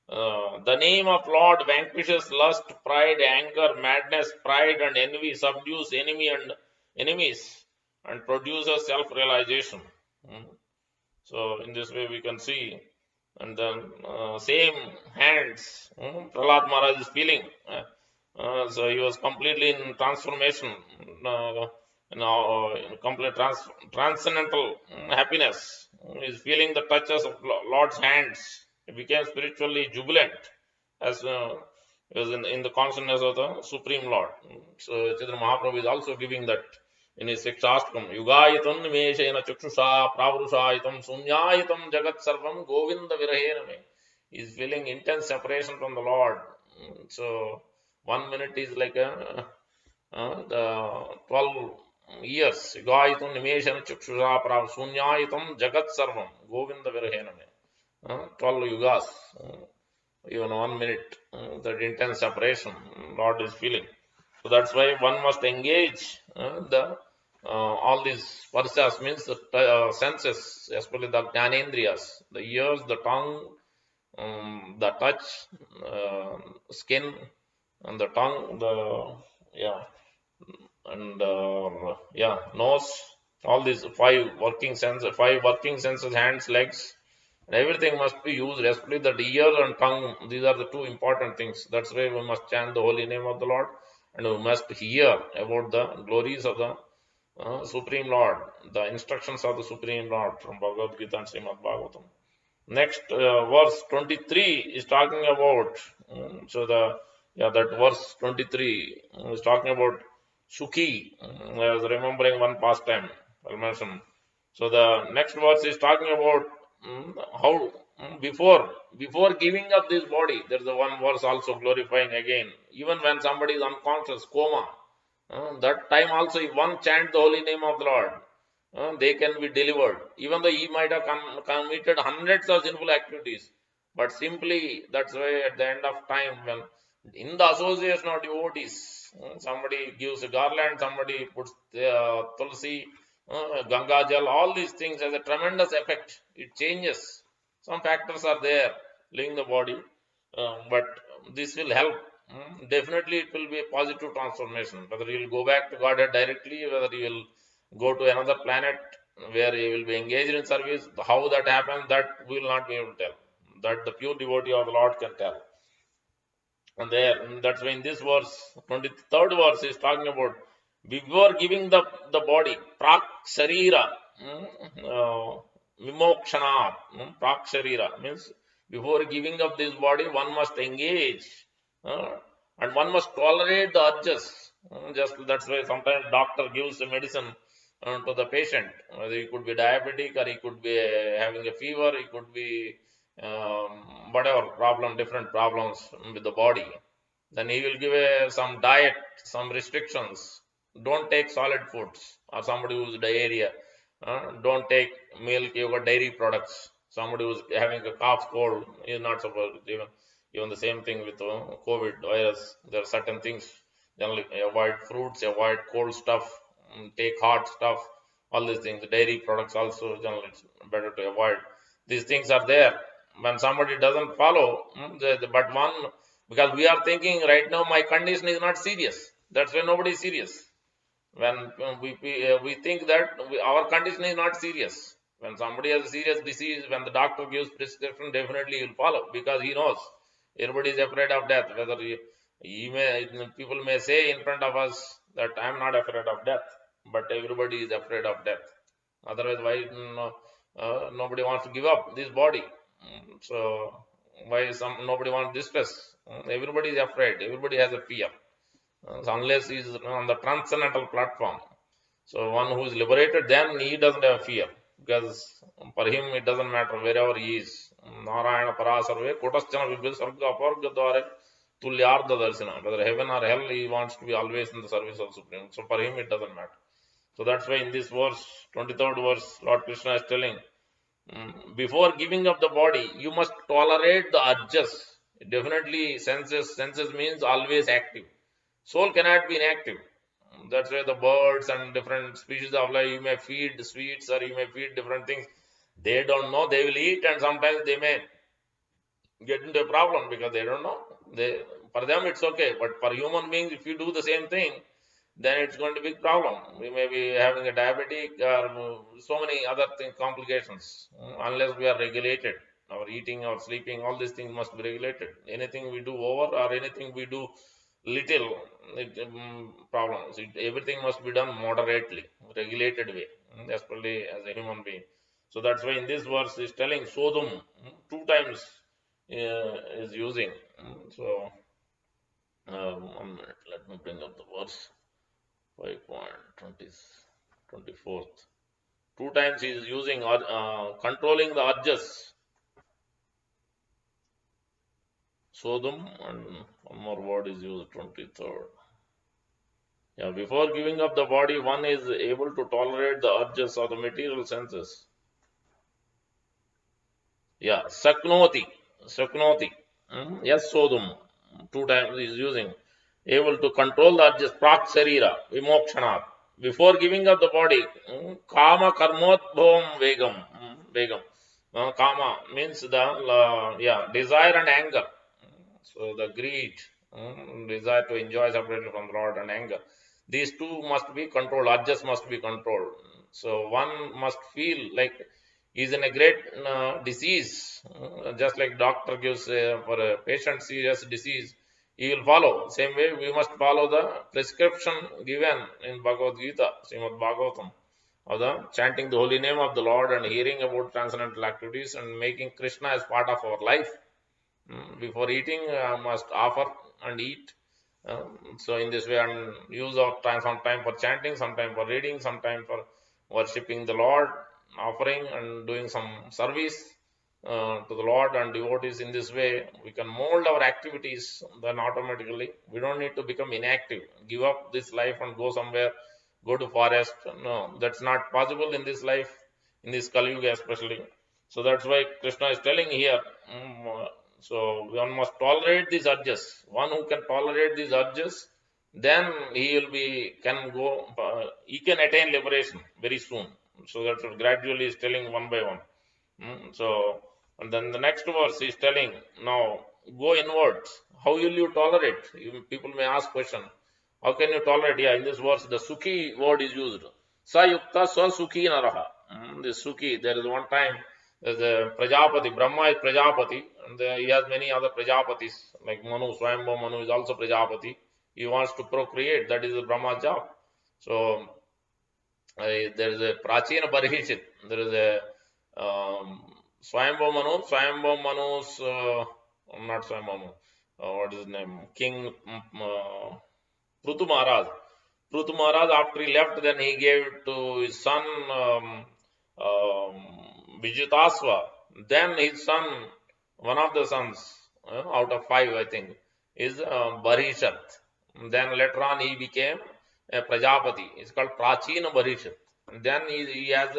The name of Lord vanquishes lust, pride, anger, madness, pride, and envy, subdues enemies, and produces self-realization. So in this way we can see, and then same hands, Prahlad Maharaj is feeling. So he was completely in transformation, in complete transcendental happiness. He is feeling the touches of Lord's hands. He became spiritually jubilant as was in the consciousness of the Supreme Lord. So Chaitanya Mahaprabhu is also giving that in his Sikshastakam. Yugayitam nimeshena chakshusha pravrushayitam sunyayitam jagat sarvam govinda virahena me. He is feeling intense separation from the Lord. So 1 minute is like the 12 years. Yugayitam nimeshena chakshusha sunyayitam jagat sarvam govinda virahena me. 12 yugas. Even 1 minute, that intense separation Lord is feeling. So that's why one must engage all these parsas, means the senses, especially the jnanendriyas, the ears, the tongue, the touch, skin, and the tongue, nose. All these five working senses, hands, legs, and everything must be used, especially the ear and tongue. These are the two important things. That's why we must chant the holy name of the Lord, and we must hear about the glories of the Supreme Lord, the instructions of the Supreme Lord from Bhagavad Gita and Srimad Bhagavatam. Next verse 23 is talking about, that verse 23 is talking about Sukhi. I was remembering one pastime I'll mention. So the next verse is talking about how before giving up this body, there's the one verse also glorifying again. Even when somebody is unconscious, coma, that time also, if one chant the holy name of the Lord, they can be delivered. Even though he might have committed hundreds of sinful activities, but simply that's why at the end of time, when in the association of devotees, somebody gives a garland, somebody puts tulsi, Ganga Jal, all these things has a tremendous effect. It changes. Some factors are there, leaving the body, but this will help. Definitely, it will be a positive transformation. Whether you will go back to Godhead directly, whether you will go to another planet where you will be engaged in service, how that happens, that we will not be able to tell. That the pure devotee of the Lord can tell. And there, that's why in this verse, 23rd verse is talking about before giving the body, prak sharira, vimokshana, prak sharira means before giving up this body, one must engage, uh, and one must tolerate the urges. Just that's why sometimes doctor gives a medicine to the patient. He could be diabetic, or he could be having a fever, he could be whatever problem, different problems with the body. Then he will give some diet, some restrictions. Don't take solid foods, or somebody who's diarrhea. Don't take milk, you got dairy products. Somebody who's having a cough, cold is not supposed to. Even the same thing with COVID virus. There are certain things. Generally, avoid fruits, avoid cold stuff, take hot stuff. All these things, dairy products also generally it's better to avoid. These things are there. When somebody doesn't follow, but one, because we are thinking right now my condition is not serious. That's why nobody is serious. When we think that our condition is not serious. When somebody has a serious disease, when the doctor gives prescription, definitely he will follow, because he knows everybody is afraid of death. Whether people may say in front of us that I am not afraid of death, but everybody is afraid of death. Otherwise, why nobody wants to give up this body? So why nobody wants distress? Everybody is afraid. Everybody has a fear. So unless he is on the transcendental platform. So one who is liberated, then he doesn't have fear, because for him it doesn't matter wherever he is. Narayana Parasarve, Kotaschana Vibhil Sarga Aparga Dware Tulyarda Darsana. Whether heaven or hell, he wants to be always in the service of Supreme. So for him it doesn't matter. So that's why in this verse, 23rd verse, Lord Krishna is telling, before giving up the body, you must tolerate the urges. Definitely, senses means always active. Soul cannot be inactive. That's why the birds and different species of life, you may feed sweets or you may feed different things. They don't know, they will eat, and sometimes they may get into a problem because they don't know. For them it's okay, but for human beings, if you do the same thing, then it's going to be a problem. We may be having a diabetic or so many other complications, unless we are regulated. Our eating, our sleeping, all these things must be regulated. Anything we do over or anything we do little, problems. Everything must be done moderately, regulated way, especially as a human being. So that's why in this verse is telling Sodum, two times is using. So 1 minute, let me bring up the verse. 5.24th. Two times he is using controlling the urges. Sodom, and one more word is used, 23rd. Yeah, before giving up the body, one is able to tolerate the urges of the material senses. Yeah, Saknoti. Saknoti. Yes, Sodom. Two times he is using. Able to control the urges, prak sarira, vimokshana. Before giving up the body, kama karmodbhavam vegam. Vegam. Kama means desire and anger. So the greed, desire to enjoy separately from the Lord, and anger. These two must be controlled. Urges must be controlled. So one must feel like he's in a great disease, just like doctor gives for a patient serious disease, he will follow. Same way, we must follow the prescription given in Bhagavad Gita, Srimad Bhagavatam, of the chanting the holy name of the Lord and hearing about transcendental activities and making Krishna as part of our life. Before eating, must offer and eat. So in this way, and use of time, some time for chanting, some time for reading, some time for worshipping the Lord, offering and doing some service to the Lord and devotees. In this way, we can mold our activities. Then automatically, we don't need to become inactive, give up this life and go somewhere, go to forest. No, that's not possible in this life, in this Kali Yuga especially. So that's why Krishna is telling here. So one must tolerate these urges. One who can tolerate these urges, then he will be can go. He can attain liberation very soon. So that's what gradually is telling one by one. So and then the next verse is telling now go inwards. How will you tolerate? People may ask question. How can you tolerate? Yeah, in this verse the sukhi word is used. Sa yukta sa sukhi naraha. This sukhi. There is one time. There's a Prajapati, Brahma is Prajapati, and he has many other Prajapatis, like Manu, Swayambhu Manu is also Prajapati. He wants to procreate, that is the Brahma's job. So there is a Prachina Barihishit, there is a Swayambhu Manu's, not Swayambhu Manu, what is his name? King Prutu Maharaj. Prutu Maharaj, after he left, then he gave it to his son Vijitasva. Then his son, one of the sons, out of 5, I think, is Barishat. Then later on he became a Prajapati. It's called Prachina Barishat. Then he has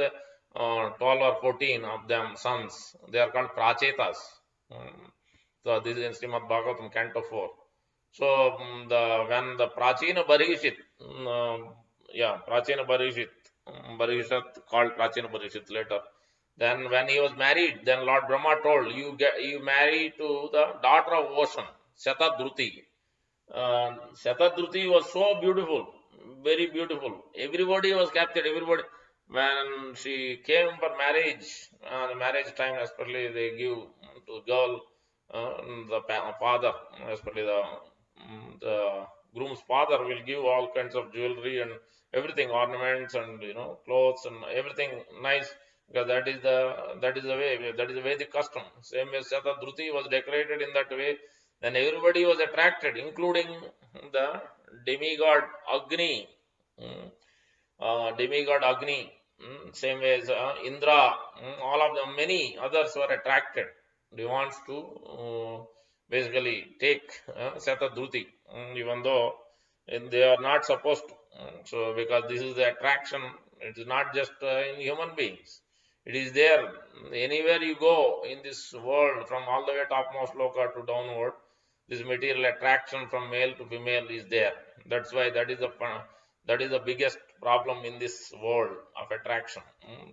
12 or 14 of them sons. They are called Prachetas. So this is in Srimad Bhagavatam, Canto 4. So when the Prachina Barishit, Prachina Barishat called Prachina Barishit later. Then when he was married, then Lord Brahma told, you marry to the daughter of ocean, Shatadruti. Shatadruti was so beautiful, very beautiful. Everybody was captured, everybody. When she came for marriage, the marriage time, especially they give to the girl, the father, especially the groom's father will give all kinds of jewelry and everything, ornaments and clothes and everything nice, because that is the way, that is the Vedic custom. Same way Shatadruti was decorated in that way. Then everybody was attracted, including the demigod Agni. Same way as Indra, all of them, many others were attracted. They wants to basically take Shatadruti, even though they are not supposed to. So because this is the attraction, it is not just in human beings. It is there anywhere you go in this world, from all the way topmost loka to downward. This material attraction from male to female is there. That's why that is the biggest problem in this world of attraction.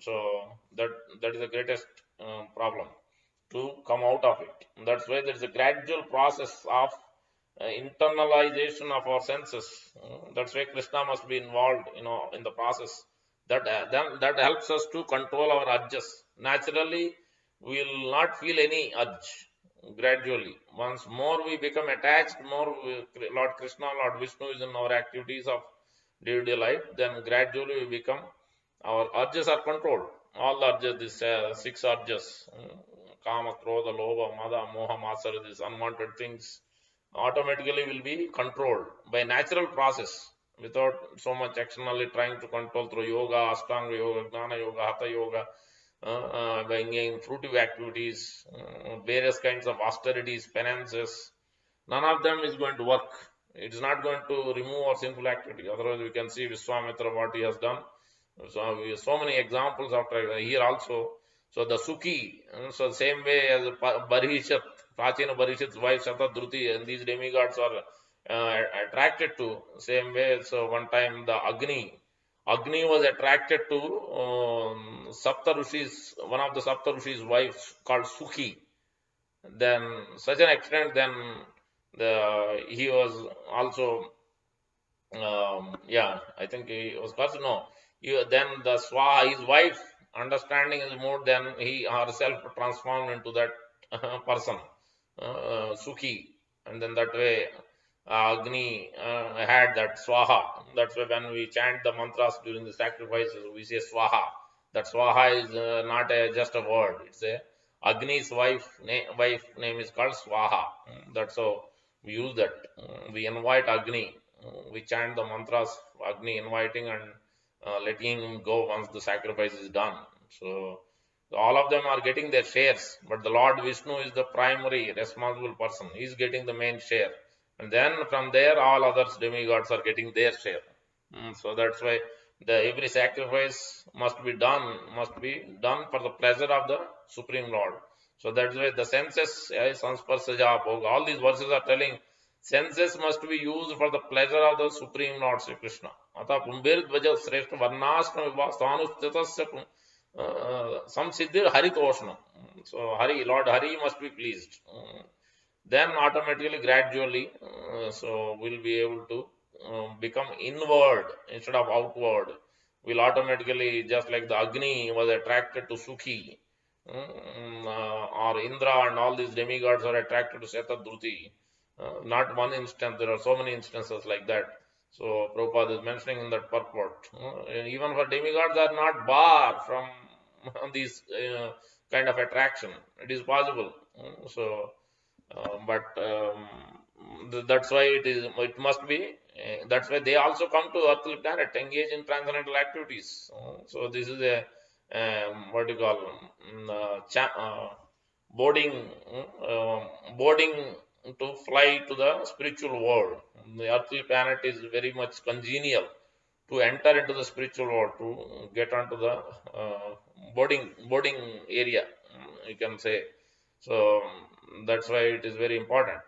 So that is the greatest problem to come out of it. That's why there is a gradual process of internalization of our senses. That's why Krishna must be involved, in the process. That helps us to control our urges. Naturally, we will not feel any urge. Gradually, once more we become attached, more Lord Krishna, Lord Vishnu is in our activities of day-to-day life, then gradually we become, our urges are controlled. All urges, these 6 urges, Kama, Krodha, Lobha, Mada, Moha, Matsara, these unwanted things, automatically will be controlled by natural process, without so much externally trying to control through yoga, Ashtanga yoga, Gnana yoga, Hatha yoga, by engaging fruitive activities, various kinds of austerities, penances. None of them is going to work. It is not going to remove our sinful activity. Otherwise, we can see Vishwamitra what he has done. So many examples after here also. So the Sukhi, so same way as Barishat, Prachina Barishat's wife Shatadruti, and these demigods are attracted to. Same way, so one time the Agni was attracted to Sapta Rishis, one of the Sapta Rishis' wives called Sukhi. Then such an extent, then he was also, I think he was called, no. Then the Swaha, his wife, understanding his mood, then he herself transformed into that person, Sukhi, and then that way Agni had that Swaha. That's why when we chant the mantras during the sacrifices, we say Swaha. That Swaha is not just a word. It's a Agni's wife name is called Swaha. That's how we use that. We invite Agni. We chant the mantras Agni, inviting and letting him go once the sacrifice is done. So all of them are getting their shares, but the Lord Vishnu is the primary responsible person. He is getting the main share, and then from there all other demigods are getting their share. So that's why every sacrifice must be done for the pleasure of the Supreme Lord. So that's why the senses, sansparsaja bhoga, all these verses are telling senses must be used for the pleasure of the Supreme Lord Sri Krishna. Ata pumbir dvaja sreshta varnashna vivasthanustitasya samsiddhir haritoshna. So Lord Hari must be pleased. Then automatically, gradually, so we'll be able to become inward instead of outward. We'll automatically, just like the Agni was attracted to Sukhi, or Indra and all these demigods are attracted to Shatadruti. Not one instance, there are so many instances like that. So Prabhupada is mentioning in that purport. Even for demigods are not barred from these kind of attraction. It is possible. So but that's why it must be that's why they also come to earthly planet, engage in transcendental activities. So this is a what do you call boarding boarding to fly to the spiritual world. The earthly planet is very much congenial to enter into the spiritual world, to get onto the boarding area, you can say. So that's why it is very important.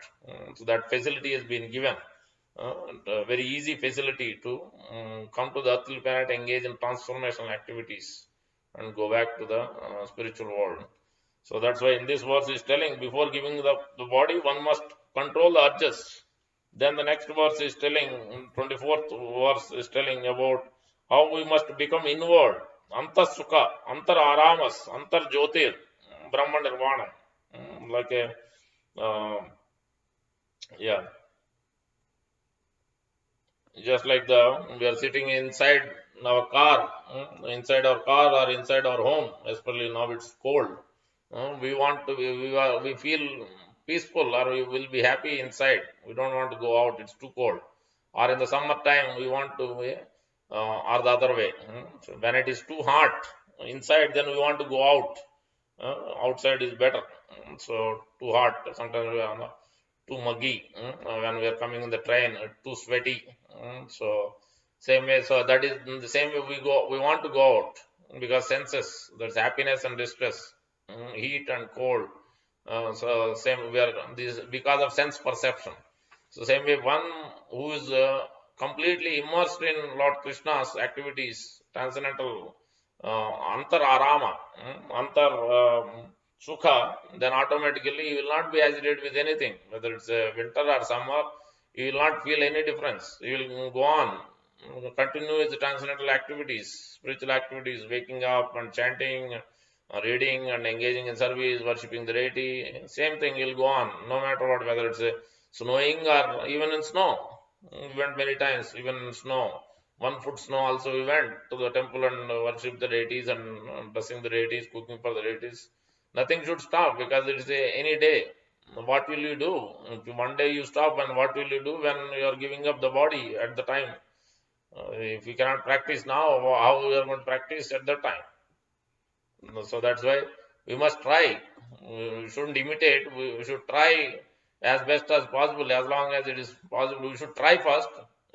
So that facility has been given, and a very easy facility to come to the earthly planet, engage in transformational activities, and go back to the spiritual world. So that's why in this verse is telling, before giving the body, one must control the urges. Then the next verse is telling, 24th verse is telling about how we must become inward. Antar Sukha, Antar Aramas, Antar Jyotir, Brahma Nirvana. Like a, yeah, just like we are sitting inside our car or inside our home, especially now it's cold. We want to, we feel peaceful, or we will be happy inside. We don't want to go out, it's too cold. Or in the summertime, we want to, or the other way. So when it is too hot inside, then we want to go out. Outside is better. So too hot, sometimes we are too muggy. When we are coming in the train, too sweaty. So same way, so that is the same way we want to go out, because senses, there's happiness and distress, heat and cold. So same, we are this because of sense perception. So same way, one who is completely immersed in Lord Krishna's activities, transcendental antar arama, antar sukha, then automatically he will not be agitated with anything, whether it's winter or summer. He will not feel any difference. He will go on, continue his transcendental activities, spiritual activities, waking up and chanting, reading and engaging in service, worshipping the deity. Same thing, he'll go on, no matter what, whether it's snowing or even in snow. We went many times, even in snow. 1 foot snow also, we went to the temple and worship the deities and blessing the deities, cooking for the deities. Nothing should stop, because it is any day. What will you do? If one day you stop, and what will you do when you are giving up the body at the time? If we cannot practice now, how we are going to practice at that time? So that's why we must try. We shouldn't imitate. We should try as best as possible, as long as it is possible. We should try first.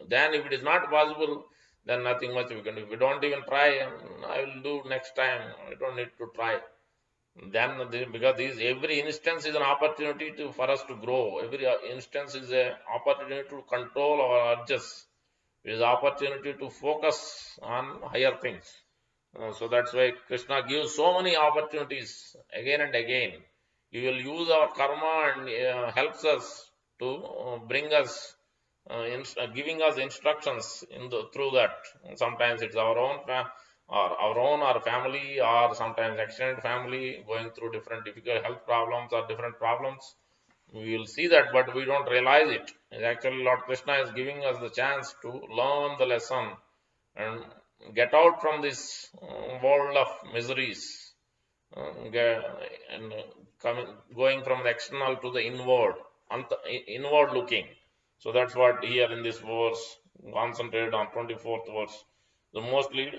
Then, if it is not possible, then nothing much we can do. If we don't even try, I will do next time. I don't need to try. Then, because every instance is an opportunity for us to grow. Every instance is an opportunity to control our urges. It is opportunity to focus on higher things. So that's why Krishna gives so many opportunities again and again. He will use our karma and helps us to bring us, giving us instructions through that. Sometimes it's our own or family, or sometimes extended family going through different difficult health problems or different problems. We will see that, but we don't realize it. Actually, Lord Krishna is giving us the chance to learn the lesson and get out from this world of miseries, and going from the external to the inward, inward looking. So that's what here in this verse, concentrated on 24th verse. The mostly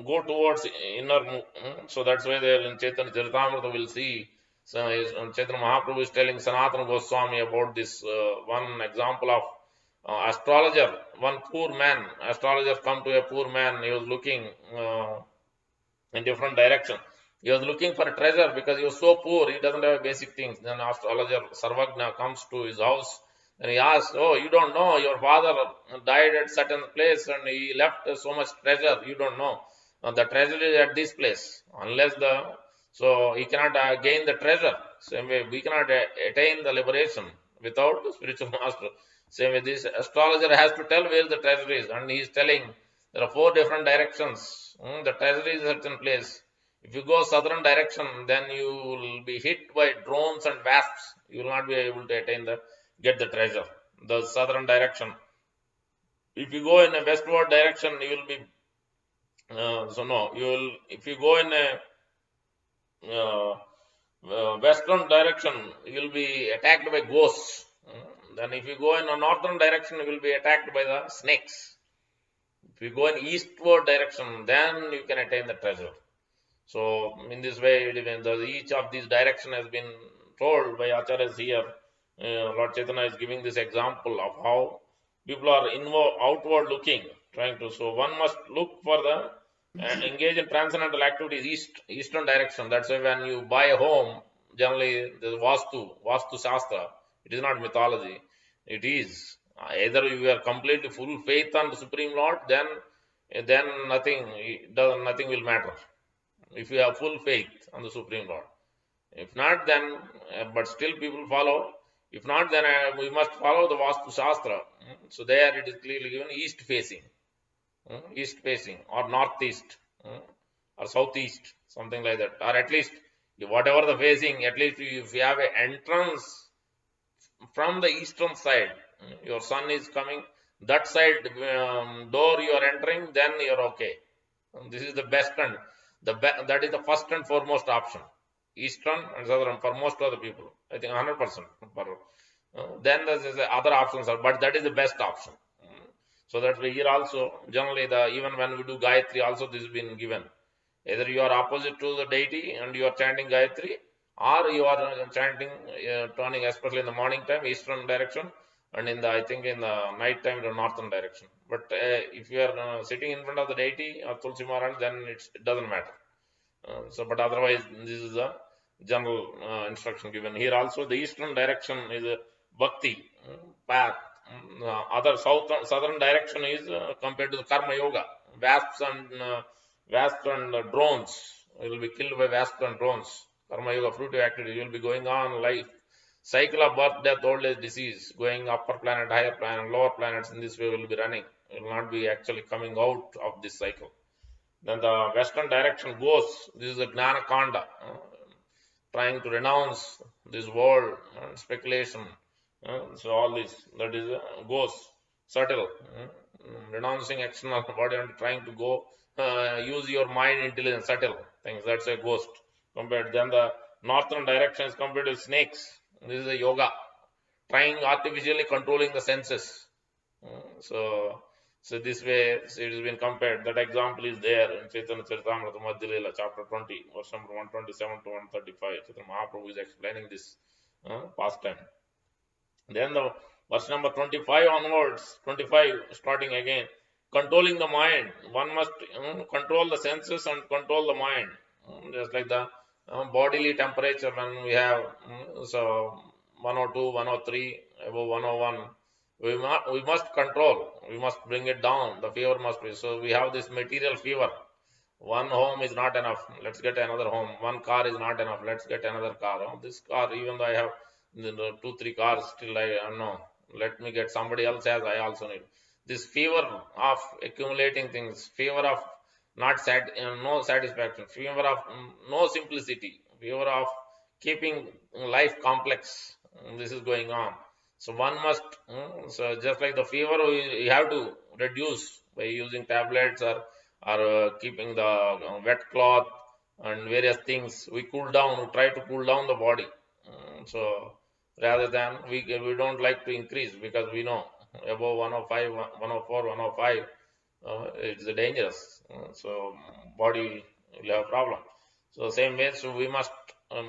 go towards inner. So that's why there in Chaitanya Charitamrita we'll see. So Chaitanya Mahaprabhu is telling Sanatana Goswami about this one example of astrologer. One poor man, astrologer come to a poor man. He was looking in different direction. He was looking for a treasure because he was so poor, he doesn't have basic things. Then astrologer Sarvagna comes to his house and he asks, "Oh, you don't know, your father died at certain place and he left so much treasure. You don't know. The treasure is at this place. Unless so he cannot gain the treasure. Same way, we cannot attain the liberation without the spiritual master. Same way, this astrologer has to tell where the treasure is, and he is telling there are four different directions. The treasure is a certain place. If you go southern direction, then you will be hit by drones and wasps. You will not be able to attain get the treasure. The southern direction. If you go in a westward direction, you will be so no. You will if you go in a western direction, you will be attacked by ghosts. Then if you go in a northern direction, you will be attacked by the snakes. If you go in eastward direction, then you can attain the treasure. So in this way, each of these direction has been told by acharyas here. Lord Chaitanya is giving this example of how people are outward looking, trying to. So one must look for the engage in transcendental activities, eastern direction. That's why when you buy a home, generally the Vastu Shastra. It is not mythology. It is either you are completely full faith on the Supreme Lord, then nothing will matter. If you have full faith on the Supreme Lord. If not, then, but still people follow. If not, then we must follow the Vastu Shastra. So there it is clearly given east facing, or northeast, or southeast, something like that. Or at least, whatever the facing, at least if you have an entrance from the eastern side, your sun is coming, that side door you are entering, then you are okay. This is the best and that is the first and foremost option. Eastern and southern for most of the people, I think 100%. Then there is other options are, but that is the best option. So that we here also generally even when we do Gayatri also this has been given. Either you are opposite to the deity and you are chanting Gayatri, or you are chanting, turning especially in the morning time eastern direction, and in the I think in the night time the northern direction. But if you are sitting in front of the deity or Tulsi Maharaj, then it doesn't matter. But otherwise this is the general instruction given here. Also the eastern direction is a bhakti path. Other southern direction is compared to the karma yoga. Wasps and drones. You will be killed by wasps and drones. Karma yoga, fruitive activity. You will be going on life. Cycle of birth, death, old age, disease. Going upper planet, higher planet, lower planets. In this way will be running. You will not be actually coming out of this cycle. Then the western direction goes. This is a Gnana Kanda. Trying to renounce this world and speculation. So all this that is goes subtle, renouncing external body and trying to go use your mind intelligence, subtle things. That's a ghost. Compared then the northern direction is compared to snakes. This is a yoga, trying artificially controlling the senses. So this way it has been compared. That example is there in Chaitanya Charitamrita Madhya Leela, chapter 20, verse number 127 to 135. Chaitanya Mahaprabhu is explaining this pastime. Then the verse number 25 onwards, 25 starting again, controlling the mind. One must control the senses and control the mind. Just like the bodily temperature when we have so 102, 103, above 101. We must control. We must bring it down. The fever must be. So we have this material fever. One home is not enough. Let's get another home. One car is not enough. Let's get another car. This car, even though I have 2-3 cars, still I don't know. Let me get somebody else has. I also need this fever of accumulating things. Fever of no satisfaction. Fever of no simplicity. Fever of keeping life complex. This is going on. So one must, so just like the fever, we have to reduce by using tablets or keeping the wet cloth and various things. We cool down, we try to cool down the body. So rather than we don't like to increase because we know above 105, 104, 105, it's dangerous. So body will have problem. So same way, so we must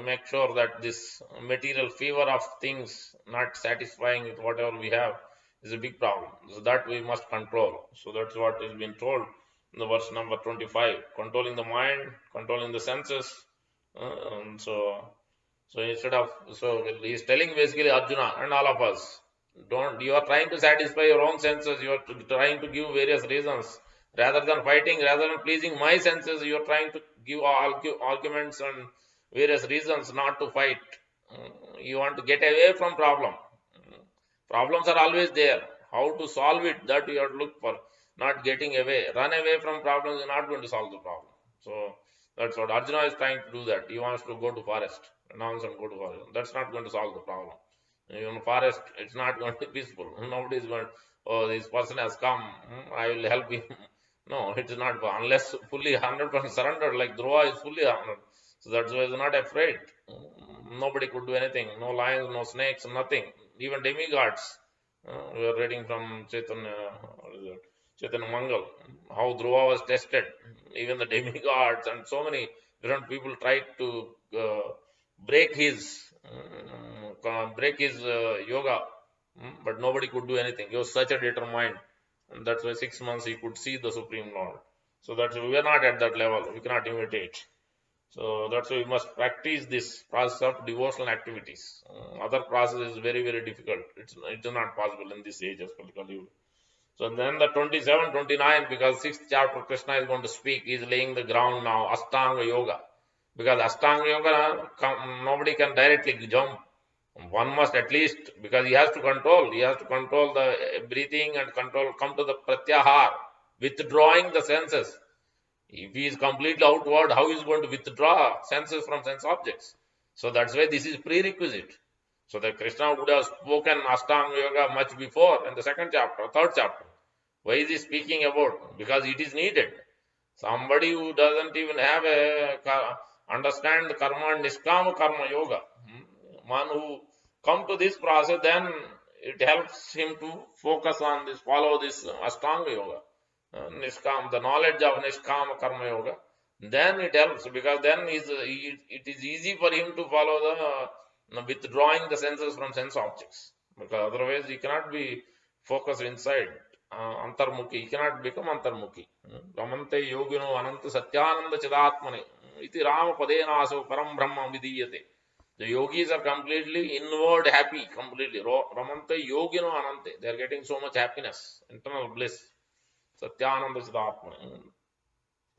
make sure that this material fever of things not satisfying with whatever we have is a big problem. So that we must control. So that's what is being told in the verse number 25. Controlling the mind, controlling the senses. So instead of, so he's telling basically Arjuna and all of us, don't, you are trying to satisfy your own senses, you are trying to give various reasons rather than fighting, rather than pleasing my senses, you are trying to give arguments and various reasons not to fight. You want to get away from problem. Problems are always there. How to solve it, that you have to look for, not getting away. Run away from problems is not going to solve the problem. So that's what Arjuna is trying to do, that he wants to go to forest, renounce and go to forest. That's not going to solve the problem. Even forest, it's not going to be peaceful. Nobody is going, oh, this person has come, I will help him. No, it is not, unless fully 100% surrendered, like Dhruva is fully 100. So that's why he's not afraid. Nobody could do anything. No lions, no snakes, nothing. Even demigods. We are reading from Chaitanya, Chaitanya Mangal, how Dhruva was tested. Even the demigods and so many different people tried to break his yoga, but nobody could do anything. He was such a determined, and that's why 6 months he could see the Supreme Lord. So that's why we are not at that level. We cannot imitate. So that's why we must practice this process of devotional activities. Other process is very, very difficult. It's not possible in this age of Kali. So then the 27, 29, because 6th chapter Krishna is going to speak, he is laying the ground now, Astanga Yoga. Because Astanga Yoga, nobody can directly jump. One must at least, because he has to control the breathing and come to the pratyahar, withdrawing the senses. If he is completely outward, how is he going to withdraw senses from sense objects? So that's why this is prerequisite. So the Krishna would have spoken Ashtanga Yoga much before in the 2nd chapter, 3rd chapter. Why is he speaking about? Because it is needed. Somebody who doesn't even have understand the karma and niskama karma yoga, one who come to this process, then it helps him to focus on this, follow this Ashtanga Yoga. Niskam, the knowledge of Niskama Karma Yoga, then it helps, because then it is easy for him to follow the withdrawing the senses from sense objects, because otherwise he cannot be focused inside. Antarmukhi, he cannot become Antarmukhi. Ramante yogino ananta satyananda chidatmane iti rama padenaso param brahma vidiyate. The yogis are completely inward happy, completely. Ramante yogino anante, they are getting so much happiness, internal bliss. Satyananda Siddhatma.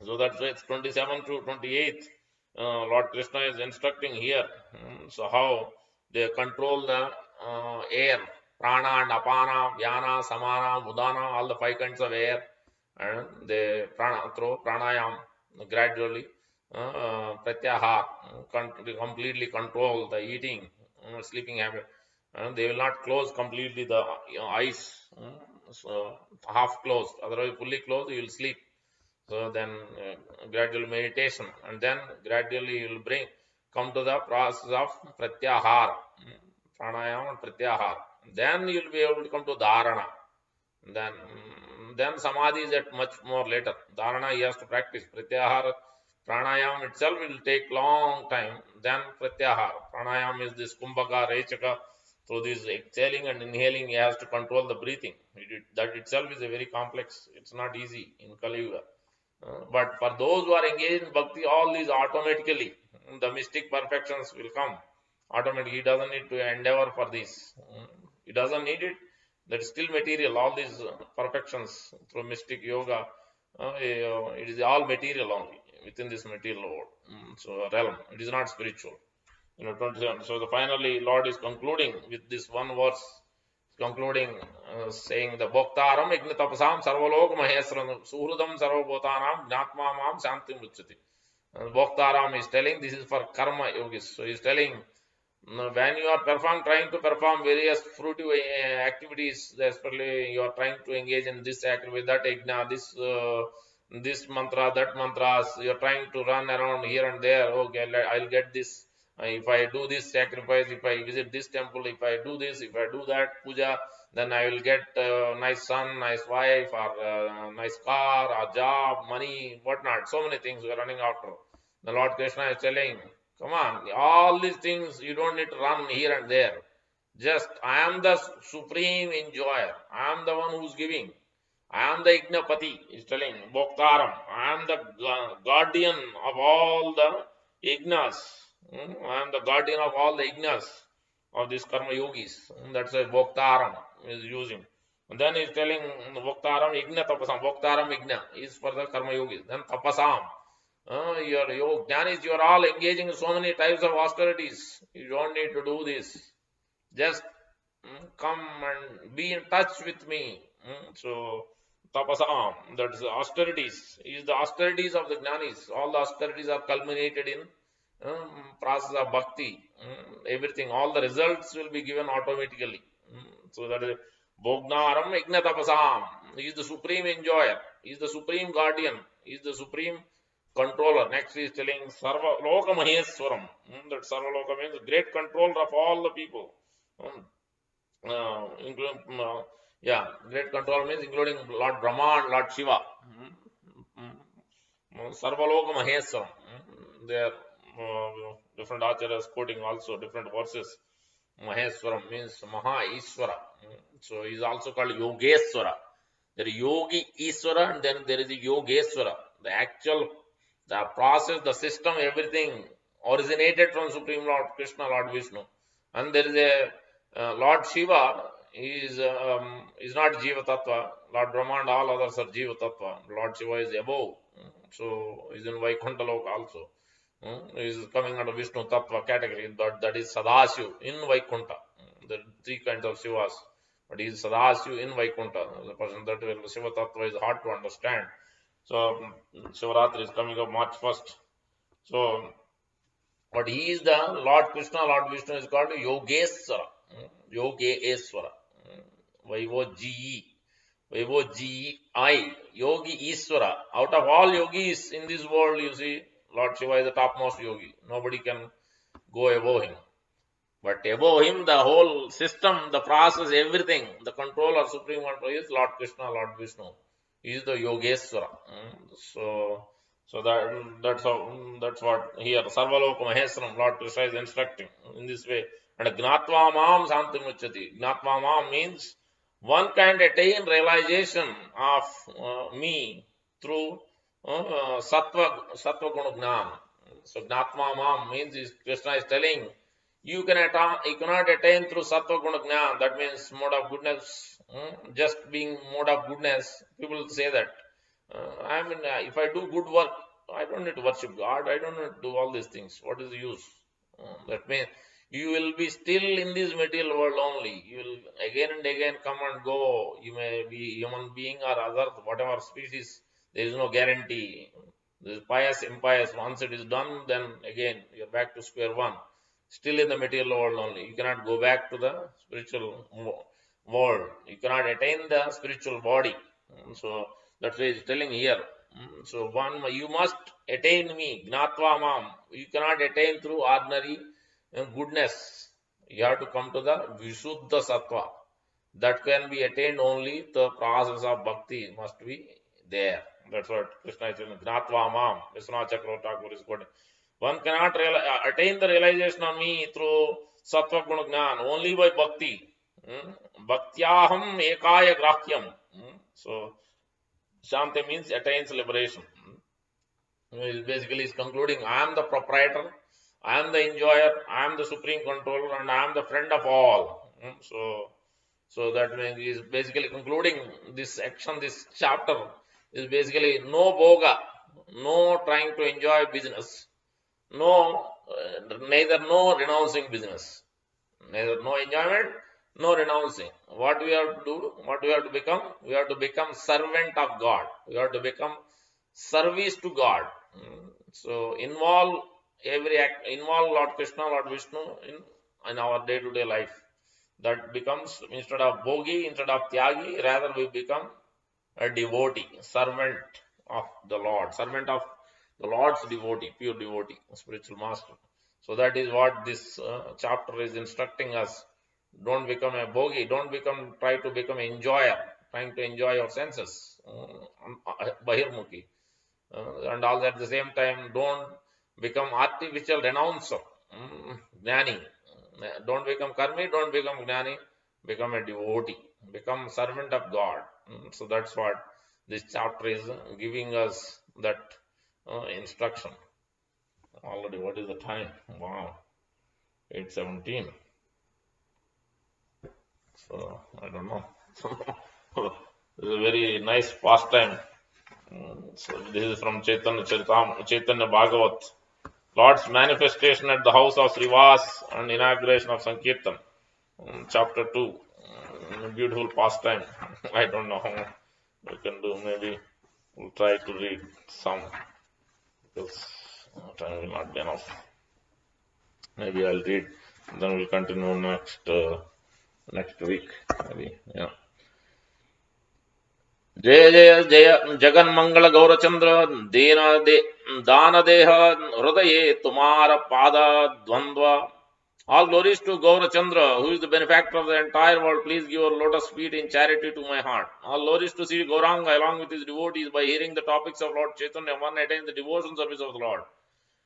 So that's why it's 27 to 28. Lord Krishna is instructing here. So how they control the air, prana and apana, vyana, samana, mudana, all the 5 kinds of air, and they through pranayam gradually, pratyahar, completely control the eating, sleeping habit, and they will not close completely the eyes. So half closed, otherwise fully closed you will sleep. So then gradual meditation, and then gradually you will come to the process of pratyahar, pranayama and pratyahar. Then you will be able to come to dharana. Then samadhi is at much more later. Dharana he has to practice. Pratyahar, pranayama itself will take long time. Then pratyahar, pranayama is this kumbhaka, rechaka. Through this exhaling and inhaling, he has to control the breathing. That itself is a very complex. It's not easy in Kali Yuga. But for those who are engaged in bhakti, all these automatically, the mystic perfections will come. Automatically, he doesn't need to endeavor for this. He doesn't need it. That is still material. All these perfections through mystic yoga, it is all material only within this material world. So realm. It is not spiritual. 27. So finally, Lord is concluding with this one verse, concluding saying the Bhoktaram Ignitapasam Sarvalok Mahesran Suhrudam Sarvabhotanam Gnatma Mam Shantim Uchati. Bhoktaram is telling this is for karma yogis. So he is telling When you are trying to perform various fruitive activities, especially you are trying to engage in this activity, that yajna, this mantra, that mantras, you are trying to run around here and there. Okay, I'll get this. If I do this sacrifice, if I visit this temple, if I do this, if I do that puja, then I will get nice son, nice wife, or nice car, or job, money, whatnot. So many things we are running after. The Lord Krishna is telling, come on, all these things you don't need to run here and there. Just I am the supreme enjoyer. I am the one who's giving. I am the Ignapati, he's telling, Bhoktaram. I am the guardian of all the ignas. I am the guardian of all the ignas of these karma yogis. That's why Bhoktaram is using. And then he's telling Bhoktaram Igna Tapasam. Bhoktaram Igna is for the karma yogis. Then Tapasam. Your jnanis, you are all engaging in so many types of austerities. You don't need to do this. Just come and be in touch with me. So, tapasam, that's the austerities, is the austerities of the jnanis. All the austerities are culminated in process of bhakti. Everything, all the results will be given automatically. So that is Bhognaram Igna Tapasam. He is the supreme enjoyer. He is the supreme guardian. He is the supreme controller. Next he is telling Sarva Loka Maheswaram. That Sarva Loka means great controller of all the people. Including, great controller means including Lord Brahma and Lord Shiva. Sarvaloka Maheswaram. There different acharyas quoting also different verses. Maheswaram means Maha Ishwara. So he is also called Yogeswara. There is Yogi Ishwara and then there is a Yogeswara. The actual, the process, the system, everything originated from Supreme Lord Krishna, Lord Vishnu. And there is a Lord Shiva is not Jiva Tattva. Lord Brahma and all others are Jiva Tattva. Lord Shiva is above. So he is in Vaikuntha Loka also. He is coming under Vishnu Tattva category. That is Sadashiv in Vaikuntha. There are three kinds of Shivas. But he is Sadashiv in Vaikuntha. The person that will Shiva Tattva is hard to understand. So Shivaratri is coming up March 1st. So, but he is the Lord Krishna, Lord Vishnu is called Yogeswara. Yogeswara. Vaivojji. Vaivojji. Yogi Iswara. Out of all yogis in this world, you see, Lord Shiva is the topmost yogi. Nobody can go above him. But above him, the whole system, the process, everything, the controller, supreme controller is Lord Krishna, Lord Vishnu. He is the Yogeswara. So that's what here Sarvaloka Maheswaram Lord Krishna is instructing in this way. And Gnatva Mam Santi Muchati. Gnatva Mam means one can attain realization of me through Sattva Guna Jnana. So Gnatva Mam means Krishna is telling you cannot attain through Sattva Guna Jnana. That means mode of goodness. Just being mode of goodness. People say that. If I do good work, I don't need to worship God. I don't need to do all these things. What is the use? That means you will be still in this material world only. You will again and again come and go. You may be human being or other, whatever species. There is no guarantee. This pious, impious. Once it is done, then again you are back to square one. Still in the material world only. You cannot go back to the spiritual world. You cannot attain the spiritual body. So that's why he's telling here. So you must attain me, Gnatva Mam. You cannot attain through ordinary goodness. You have to come to the Vishuddha Sattva. That can be attained only the process of bhakti must be there. That's what Krishna is saying. Gnatva Mam. Vishwanath Chakravarti Thakur is quoting. One cannot attain the realization of me through Sattva Guna Jnana, only by bhakti. Bhaktyaham ekaya grahyam. So Shanti means attains liberation. Basically, is concluding, I am the proprietor, I am the enjoyer, I am the supreme controller, and I am the friend of all. So that means he is basically concluding this section, this chapter is basically no boga, no trying to enjoy business, neither no renouncing business, neither no enjoyment, no renouncing. What we have to do, what we have to become? We have to become servant of God. We have to become service to God. So involve every act, involve Lord Krishna, Lord Vishnu in in our day-to-day life. That becomes, instead of bogi, instead of tyagi, rather we become a devotee, servant of the Lord, servant of the Lord's devotee, pure devotee, spiritual master. So that is what this chapter is instructing us. Don't become a bogi, don't try to become an enjoyer, trying to enjoy your senses, bahirmukhi. And all at the same time, don't become artificial renouncer, gnani. Don't become karmi, don't become gnani, become a devotee, become servant of God. So that's what this chapter is giving us, that instruction. Already, what is the time? Wow, 8:17. So I don't know. This is a very nice pastime. So this is from Chaitanya Bhagavat. Lord's manifestation at the house of Srivas and inauguration of Sankirtan. Chapter 2. Beautiful pastime. I don't know how we can do. Maybe we'll try to read some, because time will not be enough. Maybe I'll read, then we'll continue next week. Maybe, yeah. जय जय जय जगन्मंगल गौरचंद्र दीन दे दान देह हृदये तुम्हार पाद द्वंद्व. All glories to Gaurachandra, who is the benefactor of the entire world. Please give your lotus feet in charity to my heart. All glories to Sri Gauranga along with his devotees. By hearing the topics of Lord Chaitanya, one attains the devotion service of the Lord.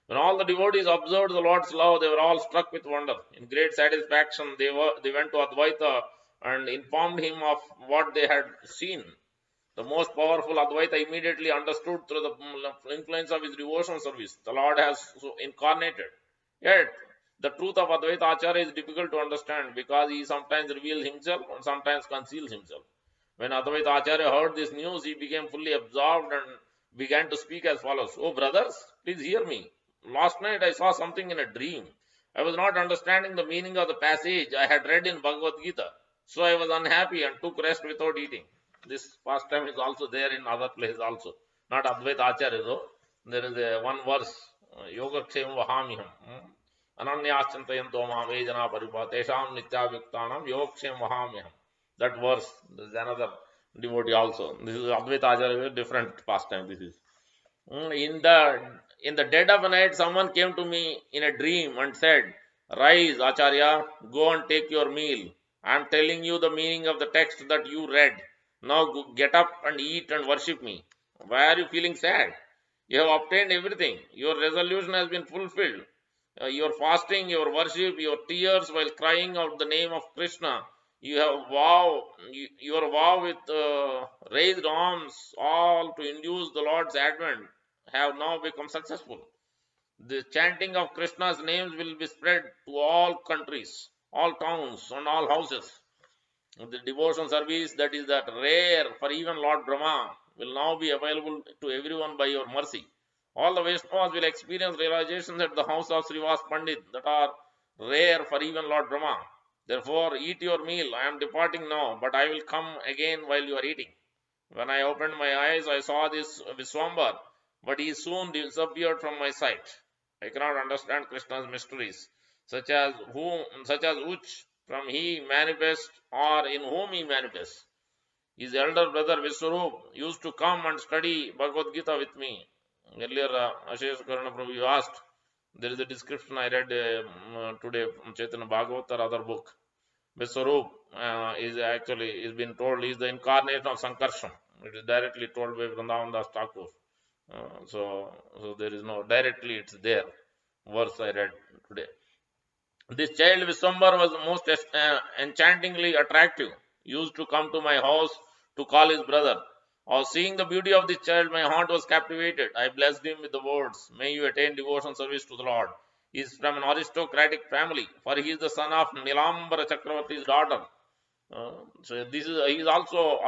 When all the devotees observed the Lord's love, they were all struck with wonder. In great satisfaction, they went to Advaita and informed him of what they had seen. The most powerful Advaita immediately understood through the influence of his devotional service. The Lord has so incarnated. Yet, the truth of Advaita Acharya is difficult to understand, because he sometimes reveals himself and sometimes conceals himself. When Advaita Acharya heard this news, he became fully absorbed and began to speak as follows. Oh brothers, please hear me. Last night I saw something in a dream. I was not understanding the meaning of the passage I had read in Bhagavad Gita. So I was unhappy and took rest without eating. This pastime is also there in other places also. Not Advaita Acharya though. There is a one verse, Yogakshem Vahamiham. Ananyasyantayanto mamejana paripa tesham nityavyktanam yogakshem vahamiham. That verse, there is another devotee also. This is Advaita Acharya, different pastime this is. In the dead of the night, someone came to me in a dream and said, Rise, Acharya, go and take your meal. I am telling you the meaning of the text that you read. Now get up and eat and worship me. Why are you feeling sad? You have obtained everything. Your resolution has been fulfilled. Your fasting, your worship, your tears while crying out the name of Krishna, your vow with raised arms, all to induce the Lord's advent, have now become successful. The chanting of Krishna's names will be spread to all countries, all towns, and all houses. The devotion service that is that rare for even Lord Brahma will now be available to everyone by your mercy. All the Vaishnavas will experience realizations at the house of Srivas Pandit that are rare for even Lord Brahma. Therefore, eat your meal. I am departing now, but I will come again while you are eating. When I opened my eyes, I saw this Viswambar, but he soon disappeared from my sight. I cannot understand Krishna's mysteries, such as which from he manifests or in whom he manifests. His elder brother Viswarup used to come and study Bhagavad Gita with me. Earlier, Ashesh Karana Prabhu, you asked, there is a description I read today from Chaitanya Bhagavat or other book. Viswarup is been told he is the incarnation of Sankarshan. It is directly told by Vrindavan Das Thakur. So there is no directly, it's there. Verse I read today. This child Viswambar was most enchantingly attractive. Used to come to my house to call his brother. On seeing the beauty of this child, my heart was captivated. I blessed him with the words, May you attain devotion service to the Lord. He is from an aristocratic family, for he is the son of Nilambara Chakravarti's daughter. So this is he is also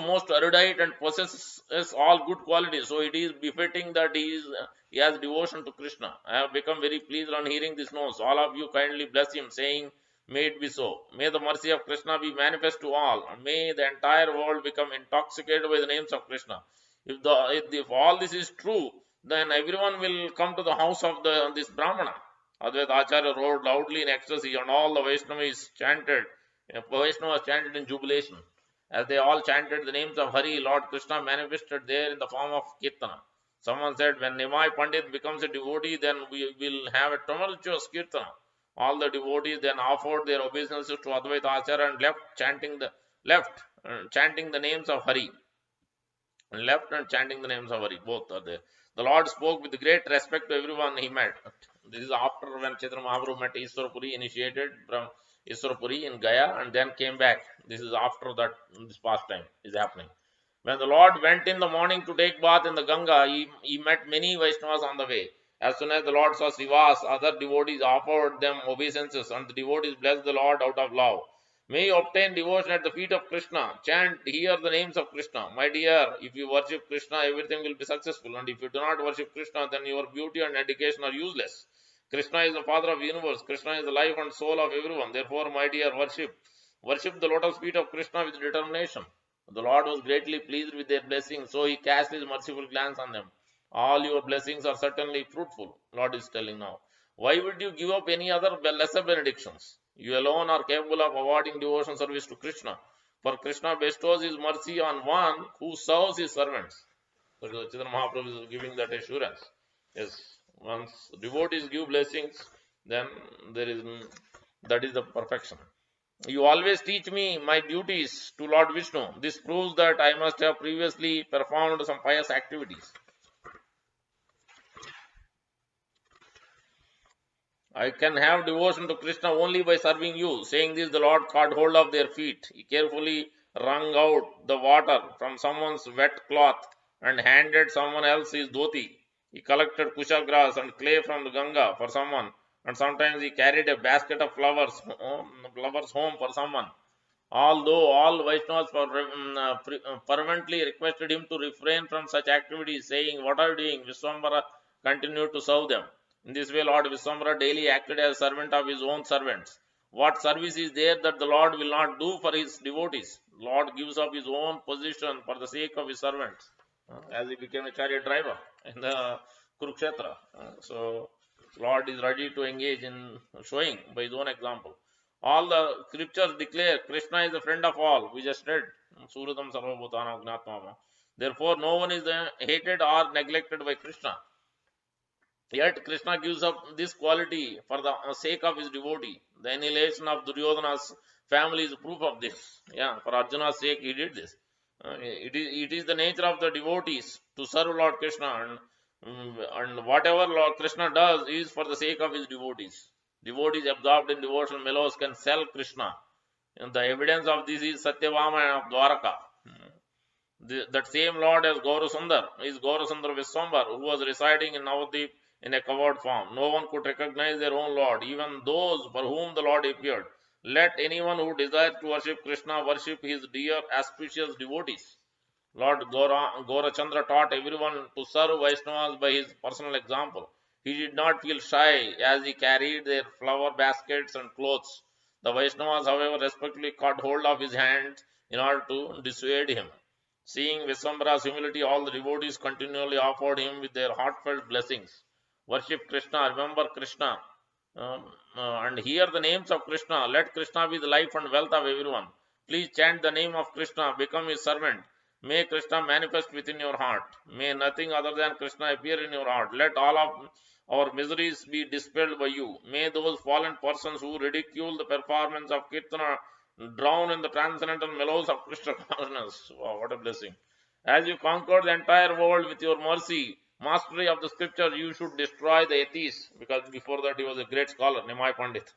most erudite and possesses all good qualities. So it is befitting that he has devotion to Krishna. I have become very pleased on hearing this news. All of you kindly bless him, saying, May it be so. May the mercy of Krishna be manifest to all. May the entire world become intoxicated by the names of Krishna. If all this is true, then everyone will come to the house of this Brahmana. Advaita Acharya roared loudly in ecstasy, and all the Vaishnavas chanted in jubilation. As they all chanted the names of Hari, Lord Krishna manifested there in the form of Kirtana. Someone said, when Nimai Pandit becomes a devotee, then we will have a tumultuous Kirtana. All the devotees then offered their obeisances to Advaita Acharya and left chanting the names of Hari. Left and chanting the names of Hari. Both are there. The Lord spoke with great respect to everyone he met. This is after when Chaitanya Mahaprabhu met Iswarapuri, initiated from Iswarapuri in Gaya, and then came back. This is after that, this pastime is happening. When the Lord went in the morning to take bath in the Ganga, he met many Vaishnavas on the way. As soon as the Lord saw Srivas, other devotees offered them obeisances, and the devotees blessed the Lord out of love. May you obtain devotion at the feet of Krishna. Chant here the names of Krishna. My dear, if you worship Krishna, everything will be successful. And if you do not worship Krishna, then your beauty and education are useless. Krishna is the Father of the universe. Krishna is the life and soul of everyone. Therefore, my dear, worship the lotus feet of Krishna with determination. The Lord was greatly pleased with their blessings, so he cast his merciful glance on them. All your blessings are certainly fruitful, Lord is telling now. Why would you give up any other lesser benedictions? You alone are capable of awarding devotion service to Krishna. For Krishna bestows his mercy on one who serves his servants. So Chaitanya Mahaprabhu is giving that assurance. Yes, once devotees give blessings, then that is the perfection. You always teach me my duties to Lord Vishnu. This proves that I must have previously performed some pious activities. I can have devotion to Krishna only by serving you. Saying this, the Lord caught hold of their feet. He carefully wrung out the water from someone's wet cloth and handed someone else his dhoti. He collected kusha grass and clay from the Ganga for someone, and sometimes he carried a basket of flowers home for someone. Although all Vaishnavas fervently requested him to refrain from such activities, saying, "What are you doing?" Vishwambara continued to serve them. In this way, Lord Vishwambara daily acted as servant of his own servants. What service is there that the Lord will not do for his devotees? Lord gives up his own position for the sake of his servants, as he became a chariot driver in the Kurukshetra. So, Lord is ready to engage in showing by his own example. All the scriptures declare Krishna is the friend of all. We just read Suratam Sarvabhutana Gnatmama. Therefore, no one is hated or neglected by Krishna. Yet Krishna gives up this quality for the sake of his devotee. The annihilation of Duryodhana's family is proof of this. Yeah, for Arjuna's sake, he did this. It is the nature of the devotees to serve Lord Krishna, and whatever Lord Krishna does is for the sake of his devotees. Devotees absorbed in devotional mellows can sell Krishna. And the evidence of this is Satyavama of Dwaraka. That same Lord as Gaurasundar is Gaurasundar Viswambar, who was residing in Navadvip in a covered form. No one could recognize their own Lord, even those for whom the Lord appeared. Let anyone who desires to worship Krishna worship his dear auspicious devotees. Lord Gaurachandra taught everyone to serve Vaishnavas by his personal example. He did not feel shy as he carried their flower baskets and clothes. The Vaishnavas, however, respectfully caught hold of his hand in order to dissuade him. Seeing Viswambara's humility, all the devotees continually offered him with their heartfelt blessings. Worship Krishna, remember Krishna, and hear the names of Krishna. Let Krishna be the life and wealth of everyone. Please chant the name of Krishna, become his servant. May Krishna manifest within your heart. May nothing other than Krishna appear in your heart. Let all of our miseries be dispelled by you. May those fallen persons who ridicule the performance of Kirtana drown in the transcendental mellows of Krishna consciousness. Wow, what a blessing. As you conquer the entire world with your mercy, mastery of the scripture, you should destroy the atheists, because before that he was a great scholar, Nimai Pandit.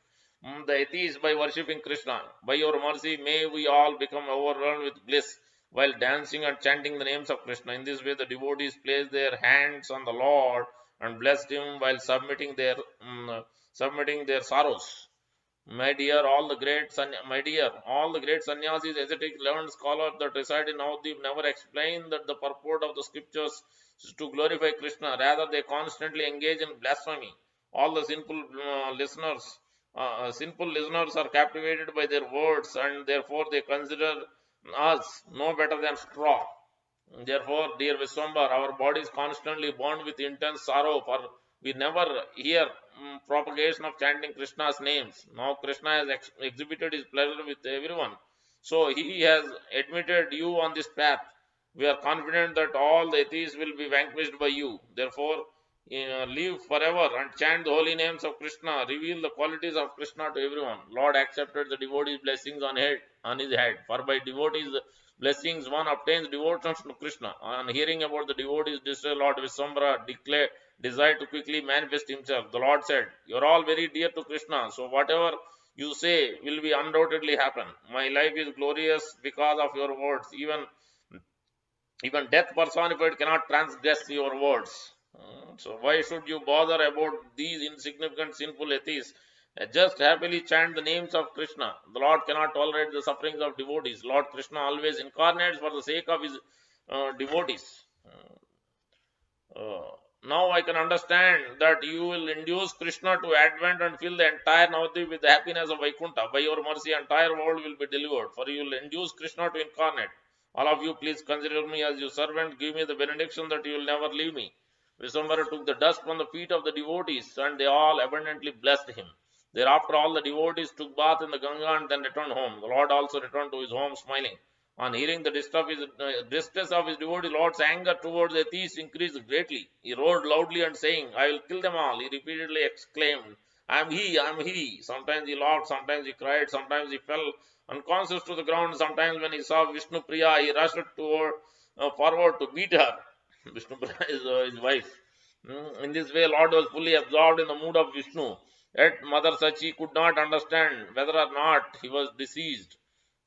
The atheists by worshipping Krishna. By your mercy, may we all become overwhelmed with bliss while dancing and chanting the names of Krishna. In this way, the devotees placed their hands on the Lord and blessed him while submitting their sorrows. My dear, all the great sannyasis, ascetic, learned scholars that reside in Navadvip never explain that the purport of the scriptures is to glorify Krishna. Rather, they constantly engage in blasphemy. All the sinful listeners are captivated by their words, and therefore they consider us no better than straw. Therefore, dear Viswambar, our body is constantly bound with intense sorrow, for we never hear propagation of chanting Krishna's names. Now Krishna has exhibited his pleasure with everyone. So he has admitted you on this path. We are confident that all the atheists will be vanquished by you. Therefore, live forever and chant the holy names of Krishna. Reveal the qualities of Krishna to everyone. Lord accepted the devotee's blessings on his head. For by devotees' blessings one obtains devotion to Krishna. On hearing about the devotees' distress, Lord Visvambara desired to quickly manifest himself. The Lord said, "You are all very dear to Krishna, so whatever you say will be undoubtedly happen. My life is glorious because of your words. Even death personified cannot transgress your words. So why should you bother about these insignificant sinful atheists? Just happily chant the names of Krishna. The Lord cannot tolerate the sufferings of devotees. Lord Krishna always incarnates for the sake of his devotees. Uh, Now I can understand that you will induce Krishna to advent and fill the entire Navadvip with the happiness of Vaikuntha. By your mercy, entire world will be delivered, for you will induce Krishna to incarnate. All of you, please consider me as your servant. Give me the benediction that you will never leave me. Visvambara took the dust from the feet of the devotees, and they all abundantly blessed him. Thereafter, all the devotees took bath in the Ganga and then returned home. The Lord also returned to his home smiling. On hearing the distress of his devotee, Lord's anger towards the atheists increased greatly. He roared loudly and saying, "I will kill them all." He repeatedly exclaimed, "I am he, I am he." Sometimes he laughed, sometimes he cried, sometimes he fell unconscious to the ground. Sometimes when he saw Vishnu Priya, he rushed forward to beat her. Vishnu Priya is his wife. In this way, Lord was fully absorbed in the mood of Vishnu. Yet Mother Sachi could not understand whether or not he was deceased.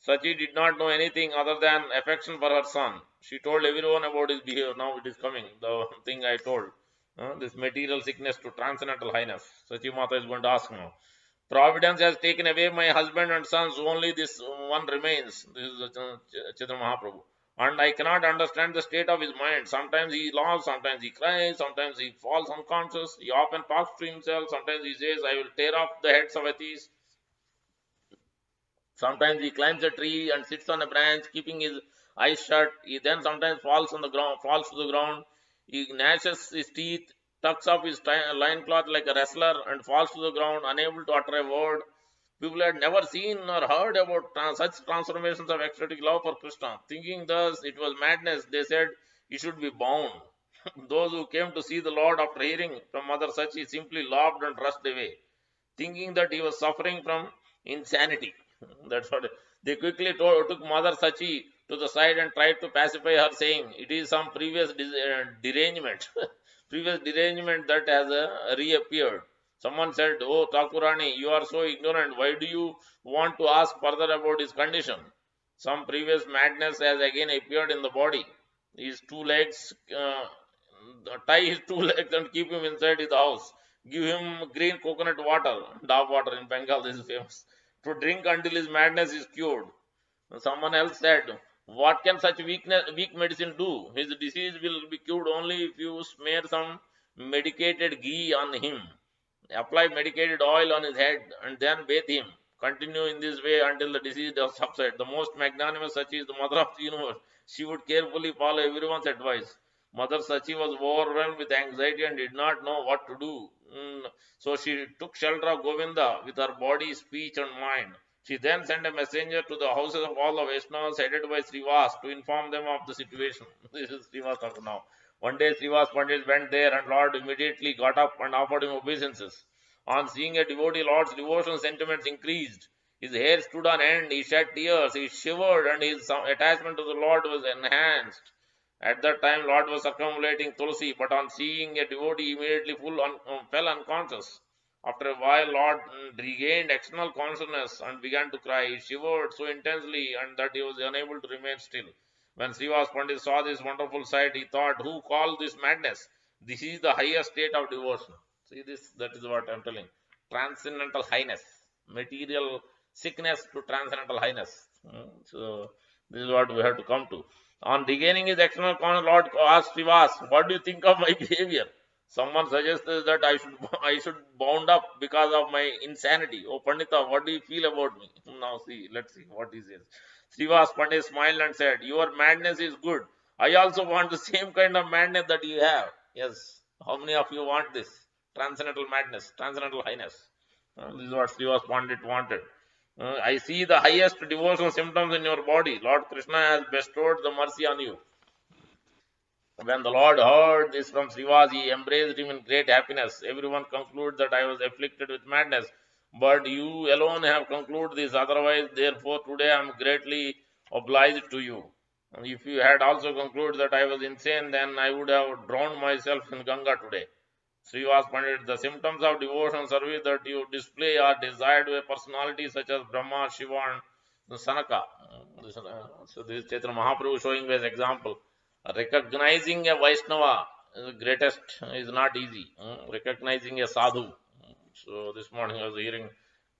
Sachi did not know anything other than affection for her son. She told everyone about his behavior. Now it is coming, the thing I told. This material sickness to transcendental highness. Sachi Mata is going to ask now. Providence has taken away my husband and sons, only this one remains. This is Chaitanya Mahaprabhu. And I cannot understand the state of his mind. Sometimes he laughs, sometimes he cries, sometimes he falls unconscious. He often talks to himself. Sometimes he says, "I will tear off the heads of atheists." Sometimes he climbs a tree and sits on a branch, keeping his eyes shut. He then sometimes falls on the ground, falls to the ground. He gnashes his teeth, tucks up his loincloth like a wrestler, and falls to the ground, unable to utter a word. People had never seen or heard about such transformations of ecstatic love for Krishna. Thinking thus it was madness, they said he should be bound. Those who came to see the Lord after hearing from Mother Sachi simply laughed and rushed away, thinking that he was suffering from insanity. That's what they quickly took Mother Sachi to the side and tried to pacify her, saying, "It is some previous derangement, previous derangement that has reappeared." Someone said, "Oh, Thakurani, you are so ignorant. Why do you want to ask further about his condition? Some previous madness has again appeared in the body. His two legs, tie his two legs and keep him inside his house. Give him green coconut water, dab water in Bengal, this is famous, to drink until his madness is cured." Someone else said, "What can such weak medicine do? His disease will be cured only if you smear some medicated ghee on him. Apply medicated oil on his head and then bathe him. Continue in this way until the disease does subside." The most magnanimous Sachi is the mother of the universe. She would carefully follow everyone's advice. Mother Sachi was overwhelmed with anxiety and did not know what to do. So she took shelter of Govinda with her body, speech, and mind. She then sent a messenger to the houses of all the Vaishnavas headed by Srivas to inform them of the situation. This is Srivas talking now. One day Srivas Pandit went there and Lord immediately got up and offered him obeisances. On seeing a devotee, Lord's devotional sentiments increased. His hair stood on end, he shed tears, he shivered, and his attachment to the Lord was enhanced. At that time, Lord was circumambulating Tulsi, but on seeing a devotee, immediately fell unconscious. After a while, Lord regained external consciousness and began to cry. He shivered so intensely and that he was unable to remain still. When Srivas Pandit saw this wonderful sight, he thought, "Who called this madness? This is the highest state of devotion." See this, that is what I am telling. Transcendental highness, material sickness to transcendental highness. So this is what we have to come to. On regaining his external consciousness, Lord asked Srivas, "What do you think of my behavior?" Someone suggested that I should bound up because of my insanity. "Oh Pandita, what do you feel about me?" Now see, let's see what he says. Srivas Pandit smiled and said, "Your madness is good. I also want the same kind of madness that you have." Yes. How many of you want this? transcendental madness, transcendental highness. This is what Srivas Pandit wanted. I see the highest devotional symptoms in your body. Lord Krishna has bestowed the mercy on you. When the Lord heard this from Srivas, he embraced him in great happiness. Everyone concluded that I was afflicted with madness, but you alone have concluded this. Otherwise, therefore, today I am greatly obliged to you. And if you had also concluded that I was insane, then I would have drowned myself in Ganga today. Srivas Pandit, the symptoms of devotion service that you display are desired by personalities such as Brahma, Shiva, and Sanaka. So this is Chaitanya Mahaprabhu showing as example. Recognizing a Vaishnava is the greatest is not easy. Recognizing a sadhu. So this morning I was hearing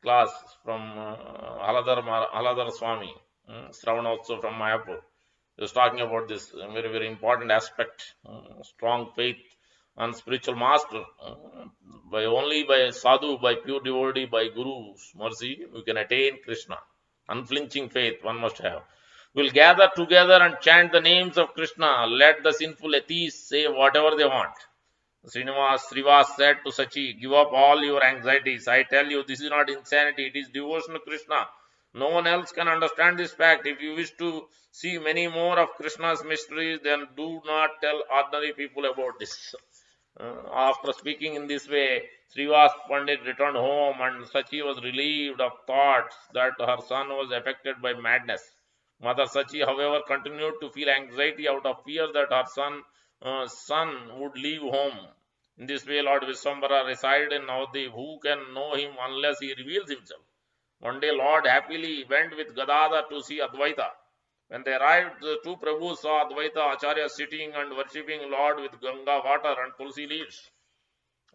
class from Haladar Swami, Sravanotsav from Mayapur. He was talking about this very, very important aspect, strong faith and spiritual master. By only by sadhu, by pure devotee, by guru's mercy, we can attain Krishna. Unflinching faith one must have. We'll gather together and chant the names of Krishna. Let the sinful atheists say whatever they want. Srivas said to Sachi, give up all your anxieties. I tell you, this is not insanity, it is devotion to Krishna. No one else can understand this fact. If you wish to see many more of Krishna's mysteries, then do not tell ordinary people about this. After speaking in this way, Srivas Pandit returned home and Sachi was relieved of thoughts that her son was affected by madness. Mother Sachi, however, continued to feel anxiety out of fear that her son would leave home. In this way, Lord Visvambara resided in Navadip. Who can know him unless he reveals himself? One day, Lord happily went with Gadadhar to see Advaita. When they arrived, the two Prabhus saw Advaita Acharya sitting and worshipping Lord with Ganga water and Tulsi leaves.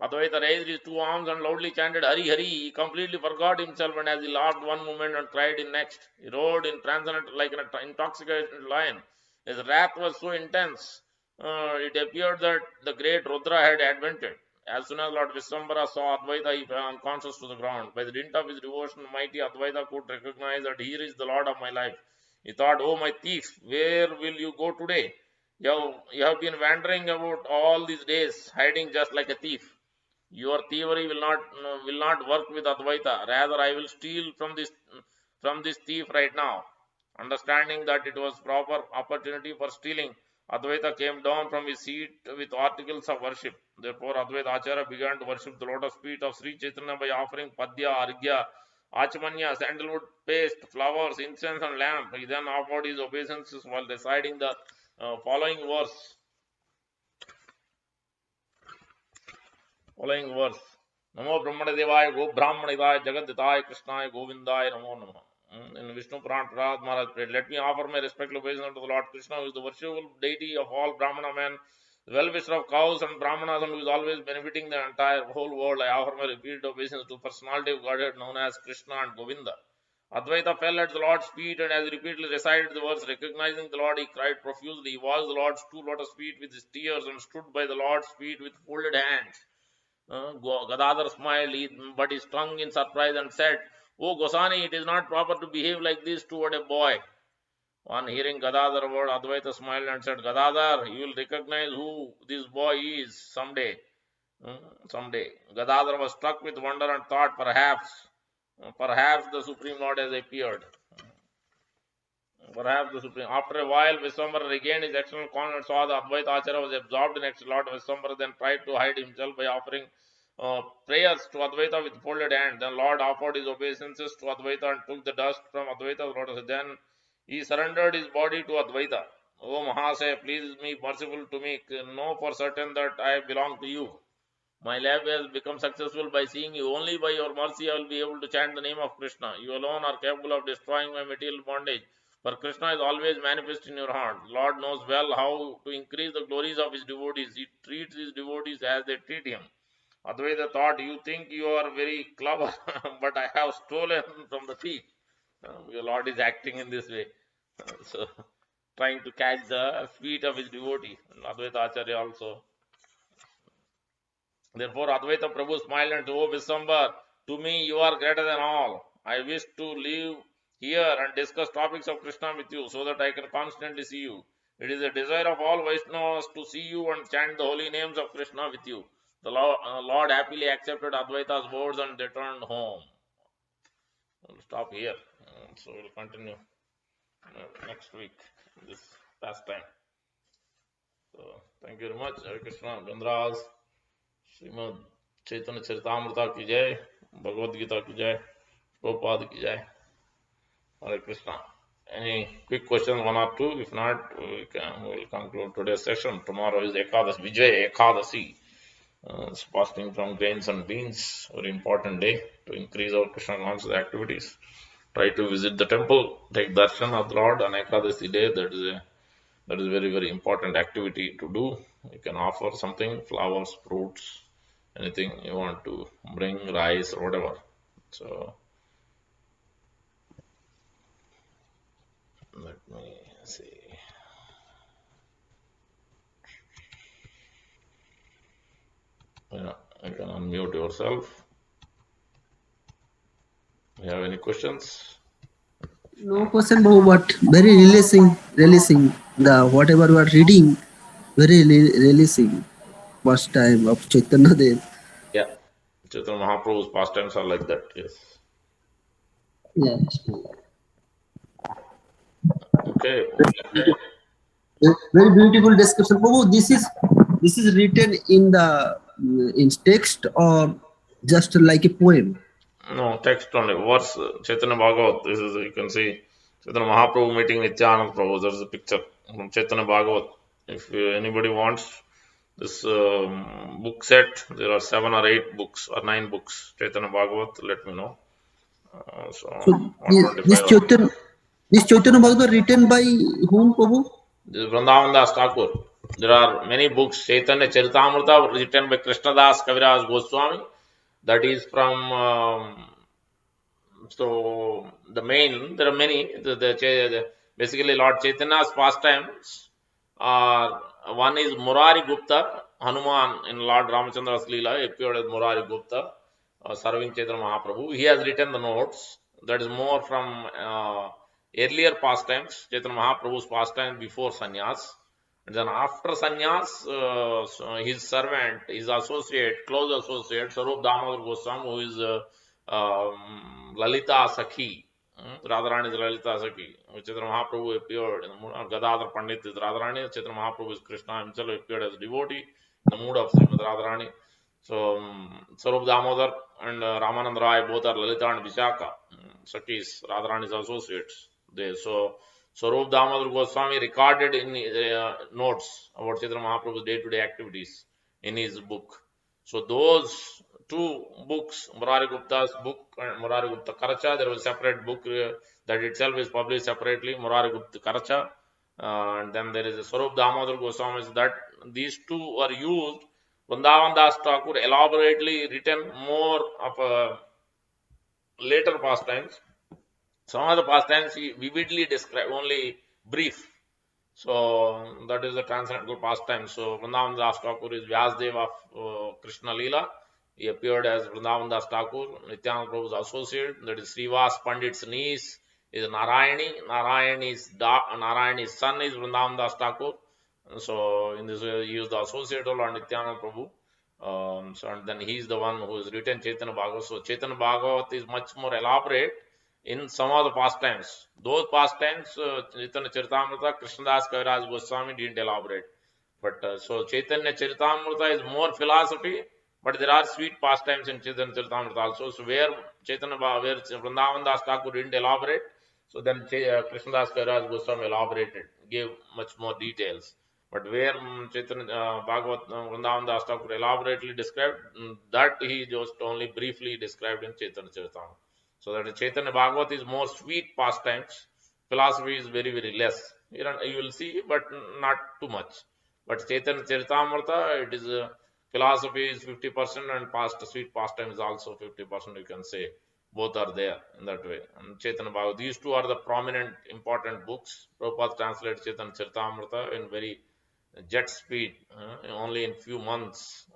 Advaita raised his two arms and loudly chanted Hari Hari. He completely forgot himself, and as he laughed one moment and cried in next, he roared in transcendent like an intoxicated lion. His wrath was so intense, it appeared that the great Rudra had advented. As soon as Lord Visvambara saw Advaita, he fell unconscious to the ground. By the dint of his devotion, mighty Advaita could recognize that here is the Lord of my life. He thought, oh my thief, where will you go today? You have been wandering about all these days, hiding just like a thief. Your thievery will not work with Advaita. Rather, I will steal from this thief right now. Understanding that it was proper opportunity for stealing, Advaita came down from his seat with articles of worship. Therefore, Advaita Acharya began to worship the lotus feet of Sri Chaitanya by offering Padya, Arghya, Achmanya, sandalwood paste, flowers, incense, and lamp. He then offered his obeisances while reciting the following verse. Namo Brahmana Devaya, Go Brahmanidaya, Jagaditaya, Krishnaya, Govindaya, Namo Namo. In Vishnu Puran, Prahlad Maharaj prayed, let me offer my respectful obeisance to the Lord Krishna, who is the worshipful deity of all Brahmana men, the well-wisher of cows and Brahmanas, and who is always benefiting the entire whole world. I offer my repeated obeisance to the personality of Godhead known as Krishna and Govinda. Advaita fell at the Lord's feet, and as he repeatedly recited the verse, recognizing the Lord, he cried profusely. He washed the Lord's two lotus feet with his tears and stood by the Lord's feet with folded hands. Gadadhar smiled, but he stung in surprise and said, Oh Gosani, it is not proper to behave like this toward a boy. On hearing Gadadhar word, Advaita smiled and said, Gadadhar, you will recognize who this boy is someday. Someday. Gadadhar was struck with wonder and thought, perhaps the Supreme Lord has appeared. After a while, Visvambara regained his external confidence, saw the Advaita Acharya was absorbed in Lord Visvambara, then tried to hide himself by offering prayers to Advaita with folded hands. Then Lord offered his obeisances to Advaita and took the dust from Advaita's lotus. Then he surrendered his body to Advaita. O Mahasaya, please be merciful to me. Know for certain that I belong to you. My life has become successful by seeing you. Only by your mercy I will be able to chant the name of Krishna. You alone are capable of destroying my material bondage. For Krishna is always manifest in your heart. Lord knows well how to increase the glories of his devotees. He treats his devotees as they treat him. Advaita thought, you think you are very clever, but I have stolen from the thief. Your Lord is acting in this way. So, trying to catch the feet of his devotee. Advaita Acharya also. Therefore, Advaita Prabhu smiled and said, O Visvambara, to me you are greater than all. I wish to live here and discuss topics of Krishna with you so that I can constantly see you. It is a desire of all Vaishnavas to see you and chant the holy names of Krishna with you. The Lord happily accepted Advaita's words and they returned home. We'll stop here. So we'll continue next week this pastime. So thank you very much. Hare Krishna. Gandras, Srimad Chaitanya Charitamrita ki jai, Bhagavad Gita ki jai, Prabhupada ki jai. Hare Krishna. Any quick questions, one or two? If not, we'll conclude today's session. Tomorrow is Ekadashi, Vijay Ekadasi. It's fasting from grains and beans. Very important day to increase our Krishna conscious activities. Try to visit the temple, take darshan of the Lord on Ekadasi day. That is very, very important activity to do. You can offer something, flowers, fruits, anything you want to bring, rice or whatever. So let me see. Yeah, you can unmute yourself. You have any questions? No question, Babu, but very releasing the whatever you are reading, very releasing. First time of Chaitanya Dev. Yeah, Chaitanya Mahaprabhu's pastimes are like that. Yes. Yes. Okay. Very beautiful description. Babu, this is written in the in text or just like a poem. No, text only. Verse Chaitanya Bhagavat. This is, you can see Chaitanya Mahaprabhu meeting Nityananda Prabhu. There's a picture from Chaitanya Bhagavat. If anybody wants this book set, there are 7 or 8 books or 9 books. Chaitanya Bhagavat, let me know. So So this 125. This Chaitanya Bhagavat written by whom, Babu? This is Vrindavan Das Thakur. There are many books. Chaitanya Charitamrita written by Krishna Das Kaviraj Goswami. That is from so the main, there are many. Basically, Lord Chaitanya's pastimes are one is Murari Gupta, Hanuman in Lord Ramachandra's Leela appeared as Murari Gupta, serving Chaitanya Mahaprabhu. He has written the notes. That is more from earlier pastimes, Chaitanya Mahaprabhu's pastime before sannyas. And then after sannyas, his servant, his associate, close associate, Sarup Damodar Goswami, who is Lalita Sakhi. Radharani is Lalita Sakhi. Chaitanya Mahaprabhu appeared in the mood. Gadadhar Pandit is Radharani. Chaitanya Mahaprabhu is Krishna himself appeared as a devotee in the mood of Srimad Radharani. So, Sarup Damodar and Ramanand Rai both are Lalita and Vishaka. Sakhis, Radharani's associates. So, Sarup Damodar Goswami recorded in notes about Chaitanya Mahaprabhu's day-to-day activities in his book. So those two books, Murari Gupta's book and Murari Gupta Karacha, there was a separate book that itself is published separately, Murari Gupta Karacha. And then there is a Sarup Damodar Goswami, that these two are used. Vrindavan Das Thakur elaborately written more of later pastimes. Some of the pastimes he vividly described, only brief. So that is the transcendental pastime. So Vrindavan Das Thakur is Vyasdev of Krishna Leela. He appeared as Vrindavan Das Thakur, Nityananda Prabhu's associate. That is Srivas Pandit's niece is Narayani. Narayani's son is Vrindavan Das Thakur. So in this way, he is the associate of Lord Nityananda Prabhu. So and then he is the one who has written Chaitanya Bhagavat. So Chaitanya Bhagavat is much more elaborate in some of the pastimes. Those pastimes, Chaitanya Charitamrita, Krishnadas Kaviraj Goswami didn't elaborate. But so Chaitanya Charitamrita is more philosophy, but there are sweet pastimes in Chaitanya Charitamrita also. So where Vrindavan Das Thakur didn't elaborate, so then Krishnadas Kaviraj Goswami elaborated, gave much more details. But where Chaitanya Bhagavat Vrindavan Das Thakur elaborately described, that he just only briefly described in Chaitanya Charitamrita. So that Chaitanya Bhagavat is more sweet pastimes. Philosophy is very, very less. You will see, but not too much. But Chaitanya Charitamrita, it is philosophy is 50% and sweet pastime is also 50%, you can say. Both are there in that way. And Chaitanya Bhagavat, these two are the prominent, important books. Prabhupada translated Chaitanya Charitamrita in very jet speed, only in few months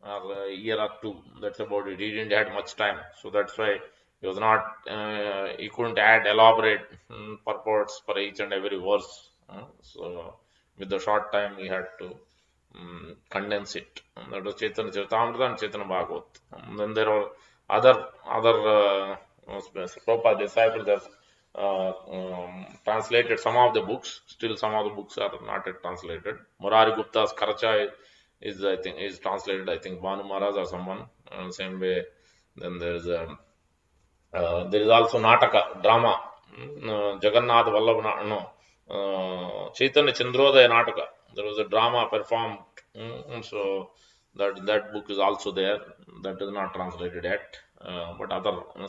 or a year or two. That's about it. He didn't have much time. So that's why he was not, he couldn't add elaborate purports for each and every verse. So with the short time, he had to condense it. That was Chaitanya Charitamrita and Chaitanya Bhagavat. Then there are other Prabhupada disciples have translated some of the books. Still, some of the books are not yet translated. Murari Gupta's Karacha is I think is translated. I think Banu Maharaj or someone. Same way. Then there is also Nataka drama. Jagannath Vallabh no Chaitanya Chandrodaya Nataka. There was a drama performed. So that book is also there. That is not translated yet, but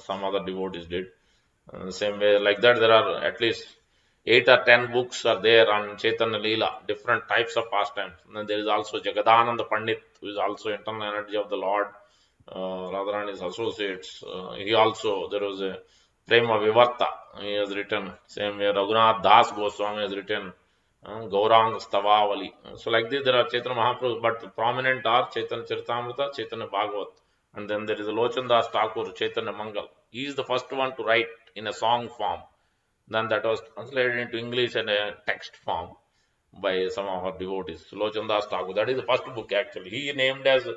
some other devotees did. Same way, like that, there are at least 8 or 10 books are there on Chaitanya Leela, different types of pastimes. And then there is also Jagadananda Pandit, who is also internal energy of the Lord, Radharani's associates. He also, there was a Prema Vivarta, he has written. Same way, Raghunath Das Goswami has written Gaurang Stavavali. So, like this, there are Chaitanya Mahaprabhu, but the prominent are Chaitanya Charitamrita, Chaitanya Bhagavat. And then there is a Lochan Das Thakur, Chaitanya Mangal. He is the first one to write in a song form. Then that was translated into English and a text form by some of our devotees. Lochan Das Thakur. That is the first book actually. He named as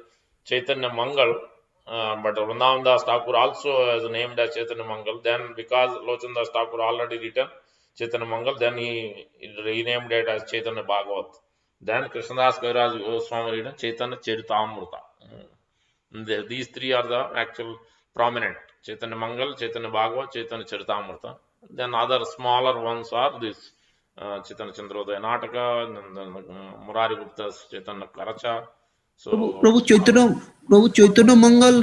Chaitanya Mangal, but Vrindavan Das Thakur also is named as Chaitanya Mangal. Then because Lochan Das Thakur already written Chaitanya Mangal, then he renamed it as Chaitanya Bhagavat. Then Krishnadas Kaviraj Goswami written Chaitanya Charitamrita. These three are the actual prominent Chaitanya Mangal, Chaitanya Bhagavat, Chaitanya Charitamrita. Then other smaller ones are this Chaitanya Chandrodaya Nataka, and then Murari Gupta's Chaitanya Karacha. Prabhu, So Prabhu Chaitanya Mangal,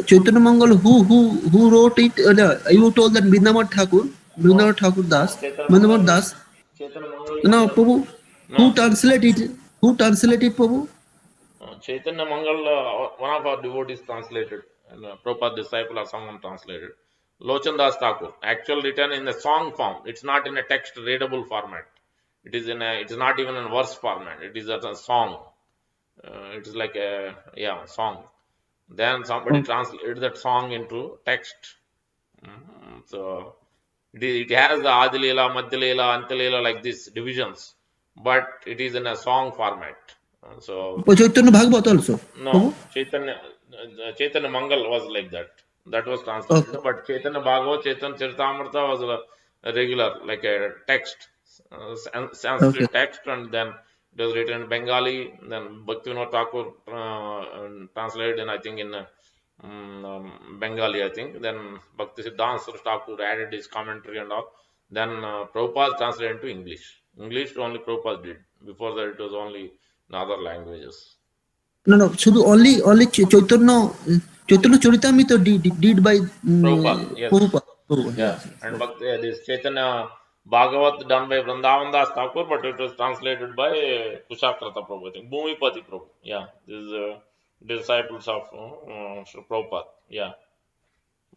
Chaitanya Mangal, who wrote it? No, you told that no, Bindamat Thakur Das, Chaitanya Bindamat Mangal, Das. Chaitanya Mangal is No, Prabhu, who no. translated it? Who translated Prabhu? Chaitanya Mangal, one of our devotees translated, and Prabhupada disciple or someone translated. Lochan Das Thakur, actual written in the song form. It's not in a text readable format. It is it's not even in verse format. It is as a song. It is like a song. Then somebody Oh, translated that song into text. So it has the Adilela, Madhyalela, Antalela like this divisions, but it is in a song format. So Chaitanya Bhagavat also, no, Prabhu? Chaitanya Mangal was like that. That was translated. Okay, But Chaitanya Bhagavat, Chaitanya Charitamrita was a regular, like a text, okay. Sanskrit text, and then it was written in Bengali. Then Bhaktivinoda Thakur translated, I think in Bengali, I think. Then Bhakti Siddhanta Thakur added his commentary and all. Then Prabhupada translated into English. English only Prabhupada did. Before that, it was only in other languages. No, no. So the only Chaitanya Charitamrita did by Prabhupada, yes. Prabhupada. Prabhupada, Yeah. yes, yes. And Bhakti, this Chaitanya Bhagavat done by Vrindavan Das Thakur, but it was translated by Kushakrata Prabhu, I think. Bhumipati Prabhu. Yeah. This is disciples of Sri Prabhupada. Yeah.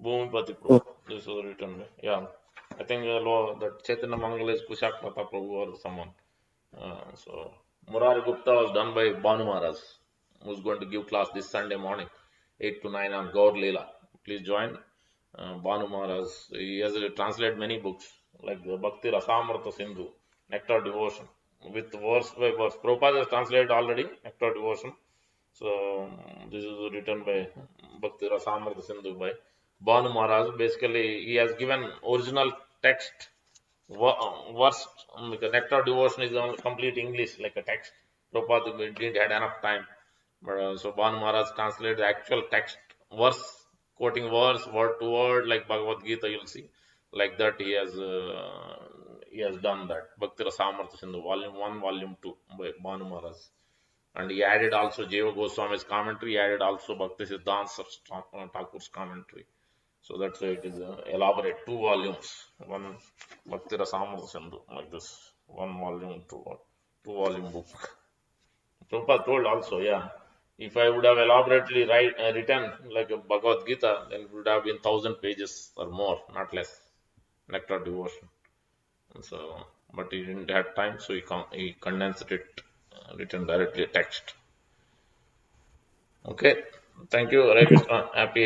Bhumipati Prabhu. Oh, This was written by, yeah. I think that Chaitanya Mangal is Kushakrata Prabhu or someone. So Murari Gupta was done by Banu Maharaj, who's going to give class this Sunday morning, 8 to 9 on Gaur Leela. Please join. Banu Maharaj, he has translated many books like the Bhakti Rasamrita Sindhu, Nectar Devotion, with verse by verse. Prabhupada has translated already, Nectar Devotion. So this is written by Bhakti Rasamrita Sindhu by Banu Maharaj. Basically, he has given original text verse, because Nectar Devotion is on complete English, like a text. Prabhupada didn't had enough time. But so Banu Maharaj translated the actual text, verse, quoting verse, word to word, like Bhagavad Gita, you'll see. Like that, he has done that. Bhakti Rasamrita Sindhu, volume 1, volume 2, by Banu Maharaj. And he added also Jiva Goswami's commentary, he added also Bhakti Siddhanta Thakur's commentary. So that's why it is elaborate, 2 volumes. One Bhakti Rasamrita Sindhu, like this. 1 volume, two volume book. Prabhupada told also, yeah, if I would have elaborately written like a Bhagavad Gita, then it would have been 1,000 pages or more, not less. Nectar Devotion. So, but he didn't have time, so he condensed it, written directly text. Okay, thank you, Hare Krishna. Happy